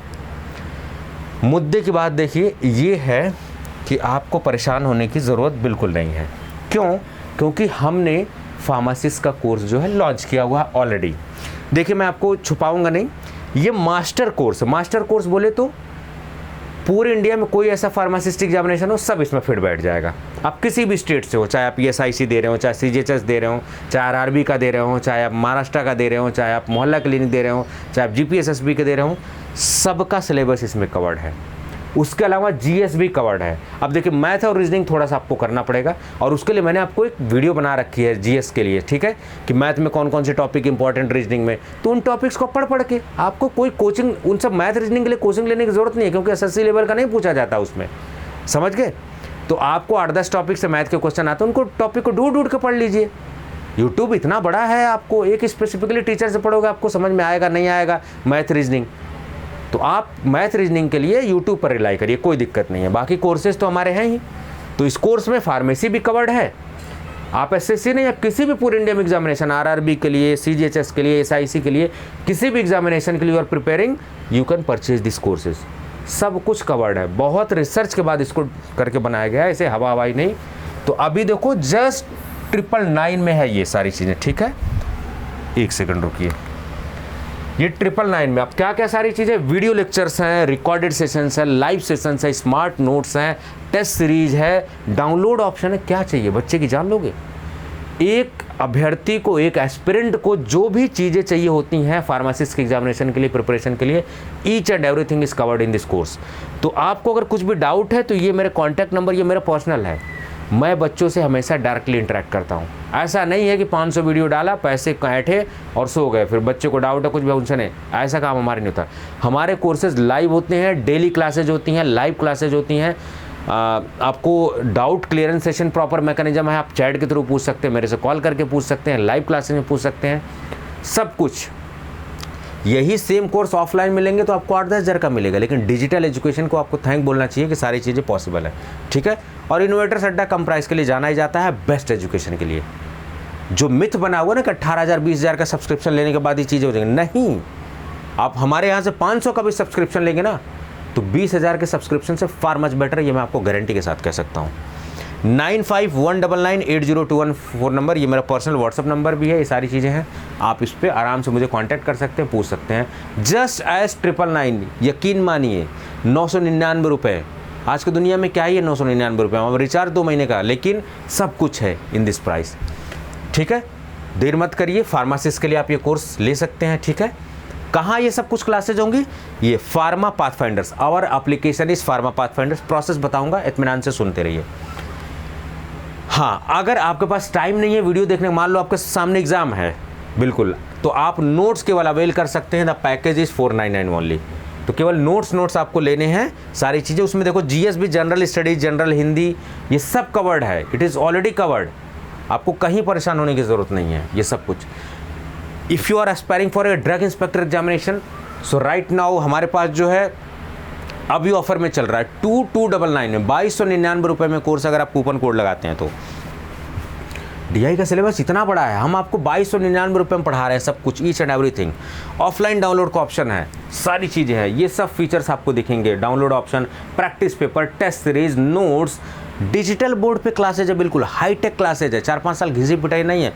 S1: मुद्दे की बात देखिए, ये है कि आपको परेशान होने की ज़रूरत बिल्कुल नहीं है। क्यों? क्योंकि हमने फार्मासिस्ट का कोर्स जो है लॉन्च किया हुआ है ऑलरेडी। देखिए मैं आपको छुपाऊंगा नहीं, ये मास्टर कोर्स, मास्टर कोर्स बोले तो पूरे इंडिया में कोई ऐसा फार्मासिस्ट एग्जामिनेशन हो सब इसमें फिट बैठ जाएगा। आप किसी भी स्टेट से हो, चाहे आप PSIC दे रहे हो, चाहे CGHS दे रहे हो, चाहे RRB का दे रहे हो, चाहे आप महाराष्ट्र का दे रहे हो, चाहे आप मोहल्ला क्लिनिक दे रहे हो, चाहे आप GPSSB के दे रहे हो, सबका सिलेबस इसमें कवर्ड है। उसके अलावा GS भी कवर्ड है। अब देखिए मैथ और रीजनिंग थोड़ा सा आपको करना पड़ेगा, और उसके लिए मैंने आपको एक वीडियो बना रखी है GS के लिए, ठीक है, कि मैथ में कौन कौन से टॉपिक इंपॉर्टेंट, रीजनिंग में, तो उन टॉपिक्स को पढ़ के आपको कोई कोचिंग, उन सब मैथ रीजनिंग के लिए कोचिंग लेने की जरूरत नहीं है, क्योंकि SSC लेवल का नहीं पूछा जाता उसमें, समझ गए। तो आपको 8-10 टॉपिक से मैथ के क्वेश्चन आते हैं, उनको टॉपिक को ढूंढ के पढ़ लीजिए। यूट्यूब इतना बड़ा है, आपको एक स्पेसिफिकली टीचर से पढ़ोगे आपको समझ में आएगा नहीं आएगा मैथ रीजनिंग, तो आप मैथ रीजनिंग के लिए यूट्यूब पर रिलाई करिए, कोई दिक्कत नहीं है। बाकी कोर्सेज तो हमारे हैं ही। तो इस कोर्स में फार्मेसी भी कवर्ड है। आप SSC नहीं, आप किसी भी पूरे इंडिया में एग्जामिनेशन, RRB के लिए, CGHS के लिए, SIC के लिए, किसी भी एग्जामिनेशन के लिए और preparing, you can purchase this courses, सब कुछ कवर्ड है। बहुत रिसर्च के बाद इसको करके बनाया गया है, ऐसे हवा हवाई नहीं। तो अभी देखो जस्ट 999 में है ये सारी चीज़ें, ठीक है। 1 सेकंड रुकिए, ये 999 में आप क्या क्या सारी चीज़ें, वीडियो लेक्चर्स हैं, रिकॉर्डेड सेशंस हैं, लाइव सेशंस हैं, स्मार्ट नोट्स हैं, टेस्ट सीरीज है, डाउनलोड ऑप्शन है। क्या चाहिए बच्चे की जान लोगे। एक अभ्यर्थी को, एक एस्पिरेंट को जो भी चीज़ें चाहिए होती हैं फार्मासिस्ट के एग्जामिनेशन के लिए, प्रिपरेशन के लिए, each and everything is covered in this course. तो आपको अगर कुछ भी डाउट है तो ये मेरे कॉन्टैक्ट नंबर, ये मेरा पर्सनल है। मैं बच्चों से हमेशा डायरेक्टली इंटरेक्ट करता हूँ। ऐसा नहीं है कि 500 वीडियो डाला, पैसे कैंठे और सो गए, फिर बच्चे को डाउट है कुछ भी उनसे नहीं, ऐसा काम हमारे नहीं होता। हमारे कोर्सेज लाइव होते हैं, डेली क्लासेज होती हैं, लाइव क्लासेज होती हैं। आपको doubt clearance session proper mechanism है, आप चैट के थ्रू पूछ सकते हैं, मेरे से कॉल करके पूछ सकते हैं, लाइव क्लासेज में पूछ सकते हैं, सब कुछ। यही सेम कोर्स ऑफलाइन मिलेंगे तो आपको 8-10 हज़ार का मिलेगा, लेकिन डिजिटल एजुकेशन को आपको थैंक बोलना चाहिए कि सारी चीज़ें पॉसिबल है, ठीक है। और इनोवेटर्स अड्डा कम प्राइस के लिए जाना ही जाता है बेस्ट एजुकेशन के लिए। जो मिथ बना हुआ ना कि 18,000 20,000 का सब्सक्रिप्शन लेने के बाद ये चीज़ें हो जाएंगी, नहीं। आप हमारे यहाँ से 500 का भी सब्सक्रिप्शन लेंगे ना तो 20,000 के सब्सक्रिप्शन से फार मच बेटर, ये मैं आपको गारंटी के साथ कह सकता हूँ। 9519980214 फ़ोन नंबर, ये मेरा पर्सनल व्हाट्सअप नंबर भी है। ये सारी चीज़ें हैं, आप इस पर आराम से मुझे कांटेक्ट कर सकते हैं, पूछ सकते हैं। जस्ट एज 999, यकीन मानिए 999 रुपये। आज की दुनिया में क्या ही है 999 रुपये, अब रिचार्ज 2 महीने का, लेकिन सब कुछ है इन दिस प्राइस, ठीक है। देर मत करिए, फार्मासिस्ट के लिए आप ये कोर्स ले सकते हैं, ठीक है। कहाँ ये सब कुछ क्लासेज होंगी? ये फार्मा पाथफाइंडर्स, और एप्लीकेशन इस फार्मा पाथफाइंडर्स। प्रोसेस बताऊंगा, इत्मीनान से सुनते रहिए। हाँ, अगर आपके पास टाइम नहीं है वीडियो देखने, मान लो आपके सामने एग्जाम है, बिल्कुल, तो आप नोट्स केवल अवेल कर सकते हैं। The package is 499 only. तो केवल नोट्स आपको लेने हैं, सारी चीज़ें उसमें देखो, जीएस भी, जनरल स्टडीज, जनरल हिंदी, ये सब कवर्ड है। इट इज़ ऑलरेडी कवर्ड, आपको कहीं परेशान होने की ज़रूरत नहीं है, ये सब कुछ। If you are aspiring for a drug inspector examination, so right now हमारे पास जो है अभी ऑफर में चल रहा है 2299 में 2299 रुपये में कोर्स, अगर आप कूपन कोड लगाते हैं तो। डीआई का सिलेबस इतना बड़ा है, हम आपको 2299 रुपये में पढ़ा रहे हैं सब कुछ, each and everything. Offline download का ऑप्शन है, सारी चीज़ें हैं, ये सब फीचर्स आपको दिखेंगे। Download option, practice paper, test series, notes, digital board पे क्लासेज है, बिल्कुल हाईटेक क्लासेज है, 4-5 साल घिसी पिटाई नहीं है।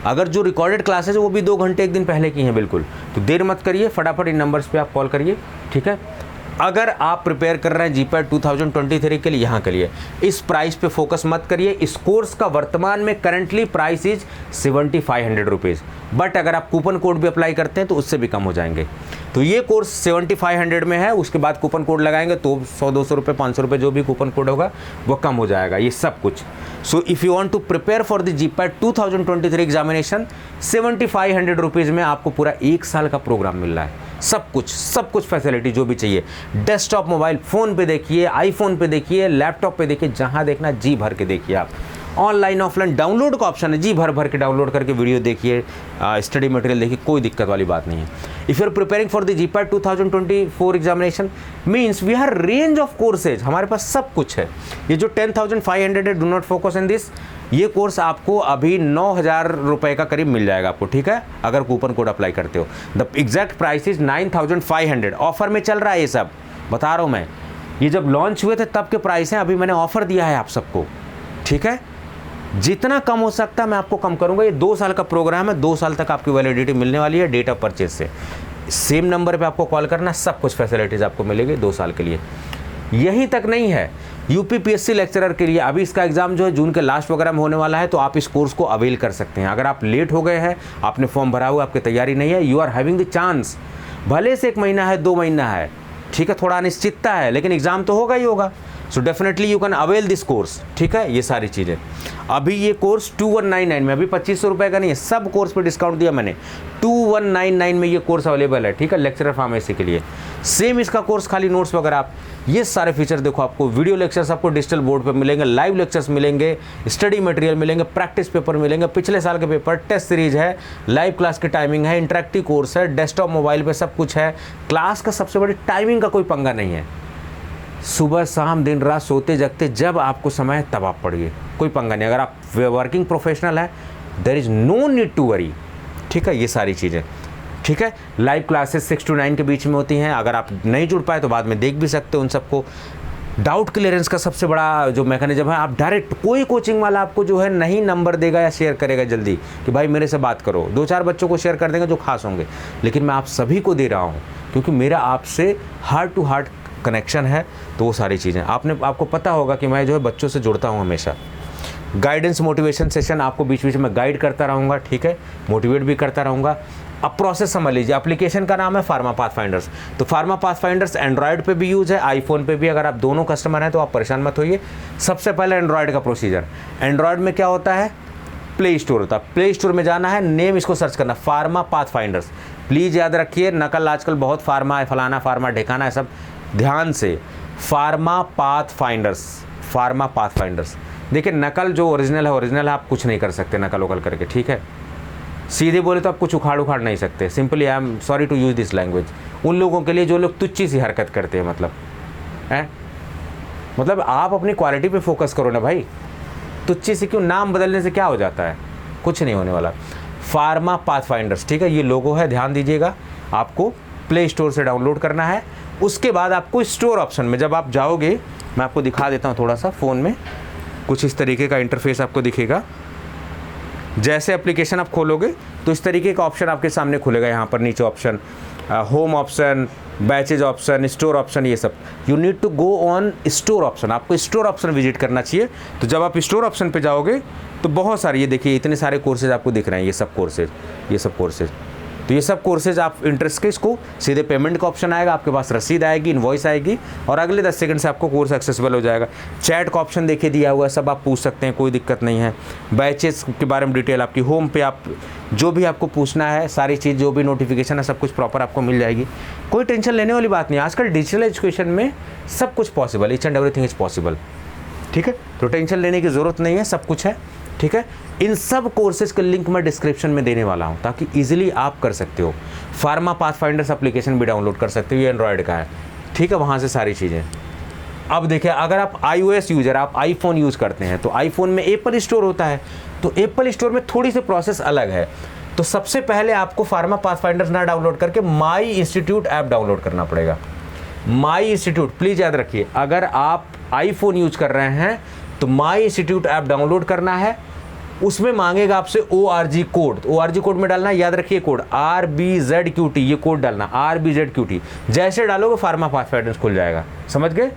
S1: अगर जो रिकॉर्डेड क्लासेज है वो भी 2 घंटे 1 दिन पहले की हैं, बिल्कुल। तो देर मत करिए, फटाफट इन नंबर्स पे आप कॉल करिए, ठीक है। अगर आप प्रिपेयर कर रहे हैं जीपैट 2023 के लिए, यहाँ के लिए इस प्राइस पे फोकस मत करिए। इस कोर्स का वर्तमान में currently price is 7500 rupees, but अगर आप कूपन कोड भी अप्लाई करते हैं तो उससे भी कम हो जाएंगे। तो ये कोर्स 7500 में है, उसके बाद कूपन कोड लगाएंगे तो 100-200 रुपये, 500 रुपये जो भी कूपन कोड होगा वो कम हो जाएगा, ये सब कुछ। So if you want to prepare for the GPAT 2023 examination, 7500 rupees में आपको पूरा 1 साल का प्रोग्राम मिल रहा है। सब कुछ फैसिलिटी जो भी चाहिए, डेस्कटॉप, मोबाइल फ़ोन पे देखिए, आईफोन पे देखिए, लैपटॉप पे देखिए, जहाँ देखना जी भर के देखिए आप। ऑनलाइन ऑफलाइन डाउनलोड का ऑप्शन है, जी भर के डाउनलोड करके वीडियो देखिए, स्टडी मटेरियल देखिए, कोई दिक्कत वाली बात नहीं है। If you are preparing for the GPAT 2024 examination means we have range of courses, हमारे पास सब कुछ है। ये जो 10,500 है, do not focus in this, ये कोर्स आपको अभी 9,000 रुपये का करीब मिल जाएगा आपको, ठीक है, अगर कूपन कोड अप्लाई करते हो। The exact price is 9,500, offer में चल रहा है, ये सब बता रहा हूँ मैं। ये जब लॉन्च हुए थे तब के प्राइस हैं, अभी मैंने ऑफर दिया है आप सबको, ठीक है। जितना कम हो सकता है मैं आपको कम करूंगा। ये 2 साल का प्रोग्राम है, 2 साल तक आपकी वैलिडिटी मिलने वाली है डेट ऑफ परचेज से। सेम नंबर पे आपको कॉल करना, सब कुछ फैसिलिटीज़ आपको मिलेगी 2 साल के लिए। यहीं तक नहीं है, यूपीपीएससी लेक्चरर के लिए अभी इसका एग्जाम जो है जून के लास्ट वगैरह में होने वाला है, तो आप इस कोर्स को अवेल कर सकते हैं। अगर आप लेट हो गए हैं, आपने फॉर्म भरा हुआ, आपकी तैयारी नहीं है, you are having the chance, भले से 1 महीना है, 2 महीना है, ठीक है, थोड़ा अनिश्चितता है, लेकिन एग्जाम तो होगा ही होगा। So definitely you can avail this course, ठीक है। ये सारी चीज़ें अभी ये कोर्स 2199 में, अभी 2500 रुपये का नहीं है, सब कोर्स पे डिस्काउंट दिया मैंने, 2199 में ये कोर्स अवेलेबल है, ठीक है, लेक्चरर फार्मेसी के लिए। सेम इसका कोर्स, खाली नोट्स वगैरह आप ये सारे फीचर देखो, आपको वीडियो लेक्चर्स आपको डिजिटल बोर्ड पे मिलेंगे, लाइव लेक्चर्स मिलेंगे, स्टडी मटेरियल मिलेंगे, प्रैक्टिस पेपर मिलेंगे, पिछले साल के पेपर, टेस्ट सीरीज है, लाइव क्लास की टाइमिंग है, इंटरेक्टिव कोर्स है, डेस्कटॉप मोबाइल पे सब कुछ है। क्लास का सबसे बड़ी टाइमिंग का कोई पंगा नहीं है, सुबह शाम दिन रात सोते जगते जब आपको समय है तब आप पढ़िए, कोई पंगा नहीं। अगर आप वर्किंग प्रोफेशनल है, there is no need to worry, ठीक है, ये सारी चीज़ें, ठीक है। लाइव क्लासेस 6 to 9 के बीच में होती हैं, अगर आप नहीं जुड़ पाए तो बाद में देख भी सकते हो उन सबको। डाउट क्लियरेंस का सबसे बड़ा जो मैकेनिज्म है, आप डायरेक्ट, कोई कोचिंग वाला आपको जो है नहीं नंबर देगा या शेयर करेगा जल्दी कि भाई मेरे से बात करो, 2-4 बच्चों को शेयर कर देंगे जो खास होंगे, लेकिन मैं आप सभी को दे रहा हूँ क्योंकि मेरा आपसे हार्ट टू हार्ट कनेक्शन है। तो वो सारी चीज़ें आपको पता होगा कि मैं जो है बच्चों से जुड़ता हूँ हमेशा। गाइडेंस मोटिवेशन सेशन आपको बीच बीच में गाइड करता रहूँगा, ठीक है, मोटिवेट भी करता रहूँगा। अब प्रोसेस समझ लीजिए, एप्लीकेशन का नाम है फार्मा पाथफाइंडर्स। तो फार्मा पाथफाइंडर्स एंड्रॉयड पे भी यूज़ है, आईफोन पे भी। अगर आप दोनों कस्टमर हैं तो आप परेशान मत होइए। सबसे पहले एंड्रॉयड का प्रोसीजर, एंड्रॉयड में क्या होता है, प्ले स्टोर होता है, प्ले स्टोर में जाना है, नेम इसको सर्च करना, फार्मा पाथफाइंडर्स। प्लीज़ याद रखिए, नकल आजकल बहुत फार्मा है, फलाना फार्मा ढेकाना है, सब ध्यान से, फार्मा पाथफाइंडर्स, फार्मा पाथफाइंडर्स। देखिए नकल जो ओरिजिनल है, आप कुछ नहीं कर सकते नकल वकल करके, ठीक है। सीधे बोले तो आप कुछ उखाड़ उखाड़ नहीं सकते। Simply I am sorry to use this language उन लोगों के लिए जो लोग तुच्छी सी हरकत करते हैं, मतलब है, मतलब आप अपनी क्वालिटी पे फोकस करो ना भाई। तुच्छी से क्यों, नाम बदलने से क्या हो जाता है, कुछ नहीं होने वाला। फार्मा पाथफाइंडर्स, ठीक है, ये लोगो है, ध्यान दीजिएगा। आपको प्ले स्टोर से डाउनलोड करना है। उसके बाद आपको स्टोर ऑप्शन में जब आप जाओगे, मैं आपको दिखा देता हूँ थोड़ा सा, फ़ोन में कुछ इस तरीके का इंटरफेस आपको दिखेगा। जैसे एप्लीकेशन आप खोलोगे तो इस तरीके का ऑप्शन आपके सामने खुलेगा। यहाँ पर नीचे option, home option, batches option, store option, ये सब। You need to go on store option, आपको स्टोर ऑप्शन विजिट करना चाहिए। तो जब आप स्टोर ऑप्शन पे जाओगे तो बहुत सारे, ये देखिए इतने सारे कोर्सेज आपको दिख रहे हैं, ये सब कोर्सेज। तो ये सब कोर्सेज आप इंटरेस्ट के, इसको सीधे पेमेंट का ऑप्शन आएगा, आपके पास रसीद आएगी, इनवॉइस आएगी और अगले 10 सेकंड से आपको कोर्स एक्सेसिबल हो जाएगा। चैट का ऑप्शन देखिए दिया हुआ है, सब आप पूछ सकते हैं, कोई दिक्कत नहीं है। बैचेस के बारे में डिटेल आपकी होम पे, आप जो भी आपको पूछना है सारी चीज़, जो भी नोटिफिकेशन है सब कुछ प्रॉपर आपको मिल जाएगी। कोई टेंशन लेने वाली बात नहीं। आजकल डिजिटल एजुकेशन में सब कुछ possible, each and everything is possible, ठीक है। तो टेंशन लेने की ज़रूरत नहीं है, सब कुछ है, ठीक है। इन सब कोर्सेज का लिंक मैं डिस्क्रिप्शन में देने वाला हूं ताकि इजीली आप कर सकते हो। फार्मा पाथफाइंडर्स एप्लीकेशन भी डाउनलोड कर सकते हो, ये एंड्रॉयड का है, ठीक है, वहां से सारी चीज़ें। अब देखिए, अगर आप iOS यूजर, आप आईफोन यूज़ करते हैं तो आईफोन में एप्पल स्टोर होता है। तो एप्पल स्टोर में थोड़ी सी प्रोसेस अलग है। तो सबसे पहले आपको फार्मा पाथफाइंडर्स ना डाउनलोड करके माई इंस्टीट्यूट ऐप डाउनलोड करना पड़ेगा। माई इंस्टीट्यूट, प्लीज़ याद रखिए, अगर आप आईफोन यूज कर रहे हैं तो माई इंस्टीट्यूट ऐप डाउनलोड करना है। उसमें मांगेगा आपसे ORG कोड, ORG कोड में डालना है, याद रखिए कोड RBZQT, ये कोड डालना RBZQT। जैसे डालोगे फार्मा पाथफाइंडर्स खुल जाएगा, समझ गए।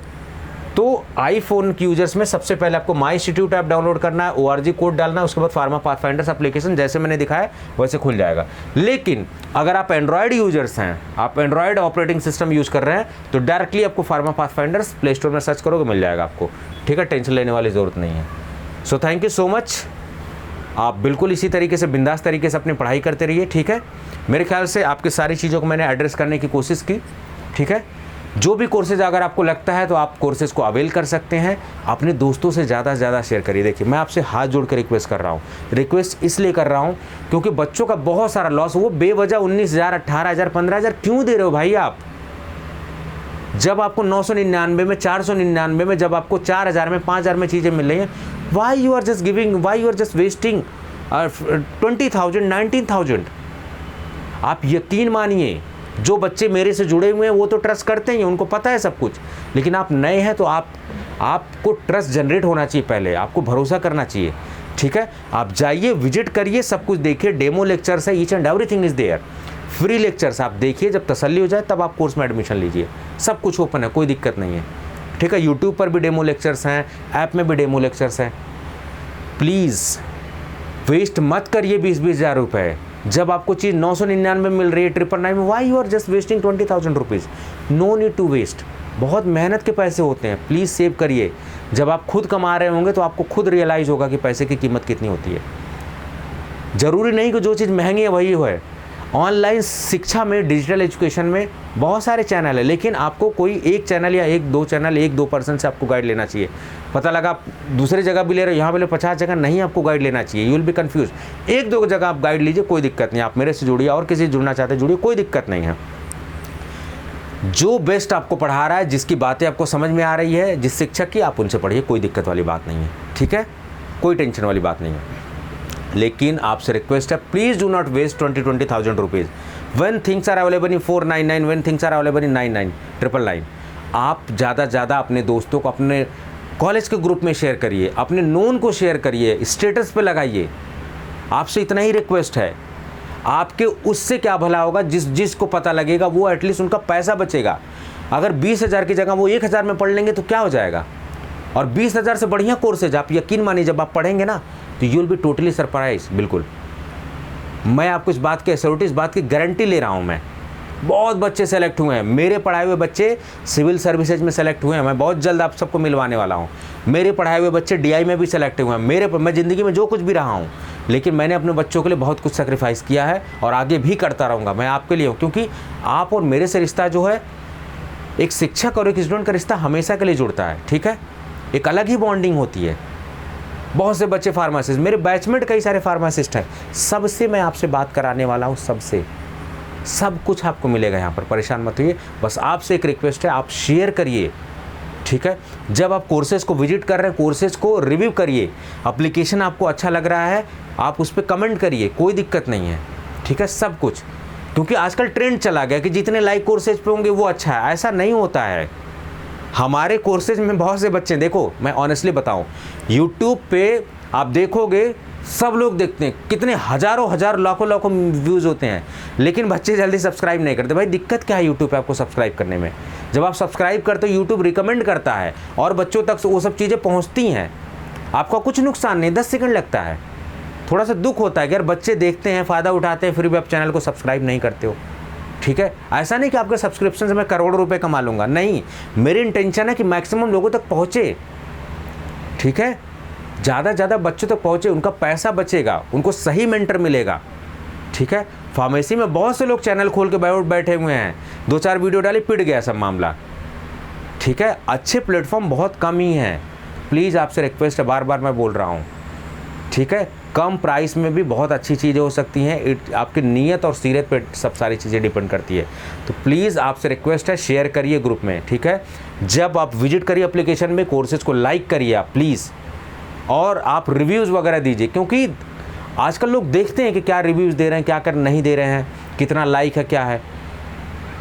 S1: तो आईफोन के यूजर्स में सबसे पहले आपको माई इंस्टीट्यूट ऐप डाउनलोड करना है, ORG कोड डालना है, उसके बाद फार्मा पाथफाइंडर्स एप्लीकेशन जैसे मैंने दिखाया वैसे खुल जाएगा। लेकिन अगर आप एंड्रॉयड यूजर्स हैं, आप एंड्रॉयड ऑपरेटिंग सिस्टम यूज कर रहे हैं तो डायरेक्टली आपको फार्मा पाथफाइंडर्स प्ले स्टोर में सर्च करोगे मिल जाएगा आपको, ठीक है। टेंशन लेने वाली ज़रूरत नहीं है। So thank you so much. आप बिल्कुल इसी तरीके से बिंदास तरीके से अपनी पढ़ाई करते रहिए, ठीक है। मेरे ख्याल से आपकी सारी चीज़ों को मैंने एड्रेस करने की कोशिश की, ठीक है। जो भी कोर्सेज अगर आपको लगता है तो आप कोर्सेज को अवेल कर सकते हैं। अपने दोस्तों से ज़्यादा से ज़्यादा शेयर करिए। देखिए, मैं आपसे हाथ जोड़ कर रिक्वेस्ट कर रहा हूँ, रिक्वेस्ट इसलिए कर रहा हूँ क्योंकि बच्चों का बहुत सारा लॉस, वो बेवजह 19,000, 18,000, 15,000 क्यों दे रहे हो भाई आप। जब आपको 999 में, 499 में, जब आपको 4,000 में, 5,000 में चीज़ें मिल रही हैं, why you are just giving, why you are just wasting 20,000, 19,000। आप यकीन मानिए, जो बच्चे मेरे से जुड़े हुए हैं वो तो ट्रस्ट करते ही हैं, उनको पता है सब कुछ। लेकिन आप नए हैं तो आपको ट्रस्ट जनरेट होना चाहिए, पहले आपको भरोसा करना चाहिए, ठीक है। आप जाइए, विजिट करिए, सब कुछ देखिए, डेमो लेक्चर्स है, each and everything is there, free lectures आप देखिए। जब तसल्ली हो जाए तब आप कोर्स में एडमिशन लीजिए, सब कुछ ओपन है, कोई दिक्कत नहीं है, ठीक है। यूट्यूब पर भी डेमो लेक्चर्स हैं, ऐप में भी डेमो लेक्चर्स हैं। प्लीज़ वेस्ट मत करिए 20-20 हज़ार रुपये। जब आपको चीज़ 999 मिल रही है, 999 में, why you are just wasting 20,000 rupees. No need to waste, बहुत मेहनत के पैसे होते हैं, प्लीज़ सेव करिए। जब आप खुद कमा रहे होंगे तो आपको खुद रियलाइज़ होगा कि पैसे की कीमत कितनी होती है। ज़रूरी नहीं कि जो चीज़ महंगी है वही है। ऑनलाइन शिक्षा में, डिजिटल एजुकेशन में बहुत सारे चैनल है, लेकिन आपको कोई एक चैनल या 1-2 चैनल, 1-2 पर्सन से आपको गाइड लेना चाहिए। पता लगा आप दूसरी जगह भी ले रहे हो, यहाँ पे 50 जगह, नहीं, आपको गाइड लेना चाहिए, यू विल बी कंफ्यूज। 1-2 जगह आप गाइड लीजिए, कोई दिक्कत नहीं। आप मेरे से जुड़िए और किसी से जुड़ना चाहते हैं जुड़िए, कोई दिक्कत नहीं है। जो बेस्ट आपको पढ़ा रहा है, जिसकी बातें आपको समझ में आ रही है, जिस शिक्षक की, आप उनसे पढ़िए, कोई दिक्कत वाली बात नहीं है, ठीक है, कोई टेंशन वाली बात नहीं है। लेकिन आपसे रिक्वेस्ट है, please do not waste 20,000 rupees when things are available in 499, when things are available in 99,999। आप ज़्यादा से ज़्यादा अपने दोस्तों को, अपने कॉलेज के ग्रुप में शेयर करिए, अपने नोन को शेयर करिए, स्टेटस पे लगाइए। आपसे इतना ही रिक्वेस्ट है। आपके उससे क्या भला होगा, जिसको पता लगेगा वो एटलीस्ट उनका पैसा बचेगा। अगर 20,000 की जगह वो 1,000 में पढ़ लेंगे तो क्या हो जाएगा। और 20,000 से बढ़िया कोर्सेज, आप यकीन मानिए जब आप पढ़ेंगे ना तो you will be totally surprise. बिल्कुल, मैं आपको इस बात की एश्योरिटी, इस बात की गारंटी ले रहा हूँ। मैं बहुत बच्चे सेलेक्ट हुए हैं, मेरे पढ़ाए हुए बच्चे सिविल सर्विसेज में सेलेक्ट हुए हैं, मैं बहुत जल्द आप सबको मिलवाने वाला हूँ। मेरे पढ़ाए हुए बच्चे DI में भी सेलेक्ट हुए हैं। मैं ज़िंदगी में जो कुछ भी रहा हूँ, लेकिन मैंने अपने बच्चों के लिए बहुत कुछ सेक्रीफाइस किया है और आगे भी करता रहूँगा। मैं आपके लिए हूँ, क्योंकि आप और मेरे से रिश्ता जो है, एक शिक्षक और एक स्टूडेंट का रिश्ता हमेशा के लिए जुड़ता है, ठीक है। एक अलग ही बॉन्डिंग होती है। बहुत से बच्चे फार्मासिस्ट, मेरे बैचमेट कई सारे फार्मासिस्ट हैं, सबसे मैं आपसे बात कराने वाला हूँ, सबसे सब कुछ आपको मिलेगा यहाँ पर, परेशान मत होइए। बस आपसे एक रिक्वेस्ट है, आप शेयर करिए, ठीक है। जब आप कोर्सेज़ को विजिट कर रहे हैं, कोर्सेज़ को रिव्यू करिए, एप्लीकेशन आपको अच्छा लग रहा है आप उस पर कमेंट करिए, कोई दिक्कत नहीं है, ठीक है। सब कुछ, क्योंकि आजकल ट्रेंड चला गया कि जितने लाइक कोर्सेज पे होंगे वो अच्छा है, ऐसा नहीं होता है। हमारे कोर्सेज में बहुत से बच्चे, देखो मैं ऑनेस्टली बताऊं, यूट्यूब पे आप देखोगे सब लोग देखते हैं, कितने हज़ारों हज़ार लाखों लाखों व्यूज़ होते हैं, लेकिन बच्चे जल्दी सब्सक्राइब नहीं करते। भाई दिक्कत क्या है यूट्यूब पे आपको सब्सक्राइब करने में? जब आप सब्सक्राइब करते हो यूट्यूब रिकमेंड करता है और बच्चों तक वो सब चीज़ें पहुँचती हैं, आपका कुछ नुकसान नहीं, 10 सेकंड लगता है। थोड़ा सा दुख होता है कि यार बच्चे देखते हैं, फ़ायदा उठाते हैं, फिर भी आप चैनल को सब्सक्राइब नहीं करते हो, ठीक है। ऐसा नहीं कि आपके सब्सक्रिप्शन से मैं करोड़ों रुपए कमा लूँगा, नहीं, मेरी इंटेंशन है कि मैक्सिमम लोगों तक पहुँचे, ठीक है, ज़्यादा से ज़्यादा बच्चों तक पहुँचे, उनका पैसा बचेगा, उनको सही मेंटर मिलेगा, ठीक है। फार्मेसी में बहुत से लोग चैनल खोल के बैठे हुए हैं, 2-4 वीडियो डाली, पिट गया सब मामला, ठीक है। अच्छे प्लेटफॉर्म बहुत कम ही हैं, प्लीज़ आपसे रिक्वेस्ट है, बार बार मैं बोल रहा हूँ, ठीक है। कम प्राइस में भी बहुत अच्छी चीज़ें हो सकती हैं, आपकी नीयत और सीरत पे सब सारी चीज़ें डिपेंड करती है। तो प्लीज़ आपसे रिक्वेस्ट है, शेयर करिए ग्रुप में, ठीक है। जब आप विजिट करिए एप्लीकेशन में, कोर्सेज को लाइक करिए आप प्लीज़, और आप रिव्यूज़ वगैरह दीजिए, क्योंकि आजकल लोग देखते हैं कि क्या रिव्यूज़ दे रहे हैं, क्या कर नहीं दे रहे हैं, कितना लाइक है, क्या है।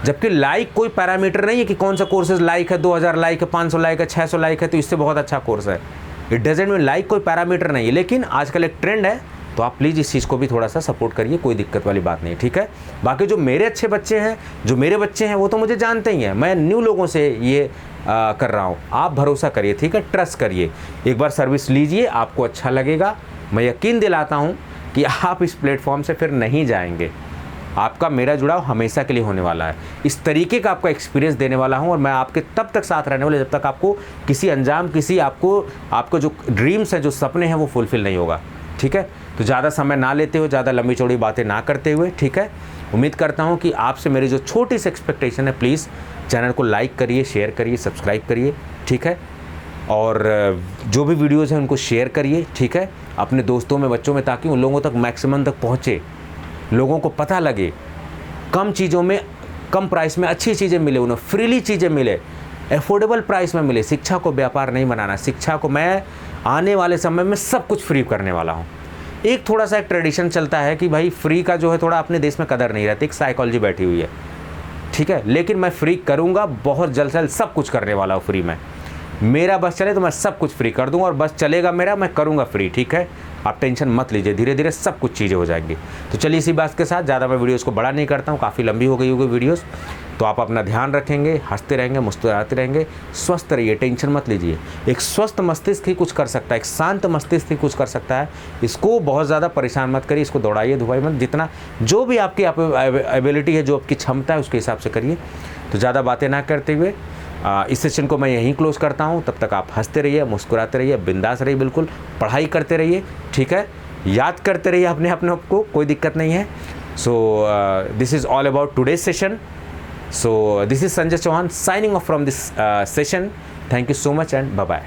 S1: जबकि लाइक कोई पैरामीटर नहीं है कि कौन सा कोर्सेज लाइक है, 2000 लाइक है, 500 लाइक है, 600 लाइक है तो इससे बहुत अच्छा कोर्स है। इट डजेंट मीन लाइक कोई पैरामीटर नहीं है, लेकिन आजकल एक ट्रेंड है, तो आप प्लीज़ इस चीज़ को भी थोड़ा सा सपोर्ट करिए, कोई दिक्कत वाली बात नहीं, ठीक है। बाकी जो मेरे अच्छे बच्चे हैं, जो मेरे बच्चे हैं, वो तो मुझे जानते ही हैं, मैं न्यू लोगों से ये कर रहा हूँ। आप भरोसा करिए, ठीक है, ट्रस्ट करिए, एक बार सर्विस लीजिए, आपको अच्छा लगेगा। मैं यकीन दिलाता हूँ कि आप इस प्लेटफॉर्म से फिर नहीं जाएंगे, आपका मेरा जुड़ाव हमेशा के लिए होने वाला है। इस तरीके का आपका एक्सपीरियंस देने वाला हूं, और मैं आपके तब तक साथ रहने वाले जब तक आपको किसी अंजाम, किसी आपको जो ड्रीम्स हैं, जो सपने हैं, वो फुलफिल नहीं होगा, ठीक है। तो ज़्यादा समय ना लेते हो, ज़्यादा लंबी चौड़ी बातें ना करते हुए, ठीक है, उम्मीद करता हूँ कि आपसे मेरी जो छोटी सी एक्सपेक्टेशन है, प्लीज़ चैनल को लाइक करिए, शेयर करिए, सब्सक्राइब करिए, ठीक है। और जो भी वीडियोज़ हैं उनको शेयर करिए, ठीक है, अपने दोस्तों में, बच्चों में, ताकि उन लोगों तक मैक्सिमम तक पहुँचे, लोगों को पता लगे, कम चीज़ों में, कम प्राइस में अच्छी चीज़ें मिले, उन्हें फ्रीली चीज़ें मिले, एफोर्डेबल प्राइस में मिले। शिक्षा को व्यापार नहीं बनाना, शिक्षा को मैं आने वाले समय में सब कुछ फ्री करने वाला हूँ। एक थोड़ा सा एक ट्रेडिशन चलता है कि भाई फ्री का जो है थोड़ा अपने देश में कदर नहीं रहती, एक साइकोलॉजी बैठी हुई है, ठीक है, लेकिन मैं फ्री करूँगा, बहुत जल्द से जल्द सब कुछ करने वाला हूँ फ्री में। मेरा बस चले तो मैं सब कुछ फ्री कर दूंगा, और बस चलेगा मेरा, मैं करूंगा फ्री, ठीक है। आप टेंशन मत लीजिए, धीरे धीरे सब कुछ चीज़ें हो जाएंगी। तो चलिए इसी बात के साथ ज़्यादा मैं वीडियोस को बड़ा नहीं करता हूँ, काफ़ी लंबी हो गई होगी वीडियोस। तो आप अपना ध्यान रखेंगे, हंसते रहेंगे, मुस्कुराते रहेंगे, स्वस्थ रहिए, टेंशन मत लीजिए। एक स्वस्थ मस्तिष्क ही कुछ कर सकता है, एक शांत मस्तिष्क ही कुछ कर सकता है। इसको बहुत ज़्यादा परेशान मत करिए, इसको दौड़ाइए धुआइए मत, जितना जो भी आपकी एबिलिटी है, जो आपकी क्षमता है, उसके हिसाब से करिए। तो ज़्यादा बातें ना करते हुए इस सेशन को मैं यहीं क्लोज़ करता हूँ। तब तक आप हंसते रहिए, मुस्कुराते रहिए, बिंदास रहिए, बिल्कुल पढ़ाई करते रहिए, ठीक है, याद करते रहिए अपने आप को, कोई दिक्कत नहीं है। So this is all about today's session. So this is Sanjay Chauhan signing off from this session. Thank you so much and bye bye.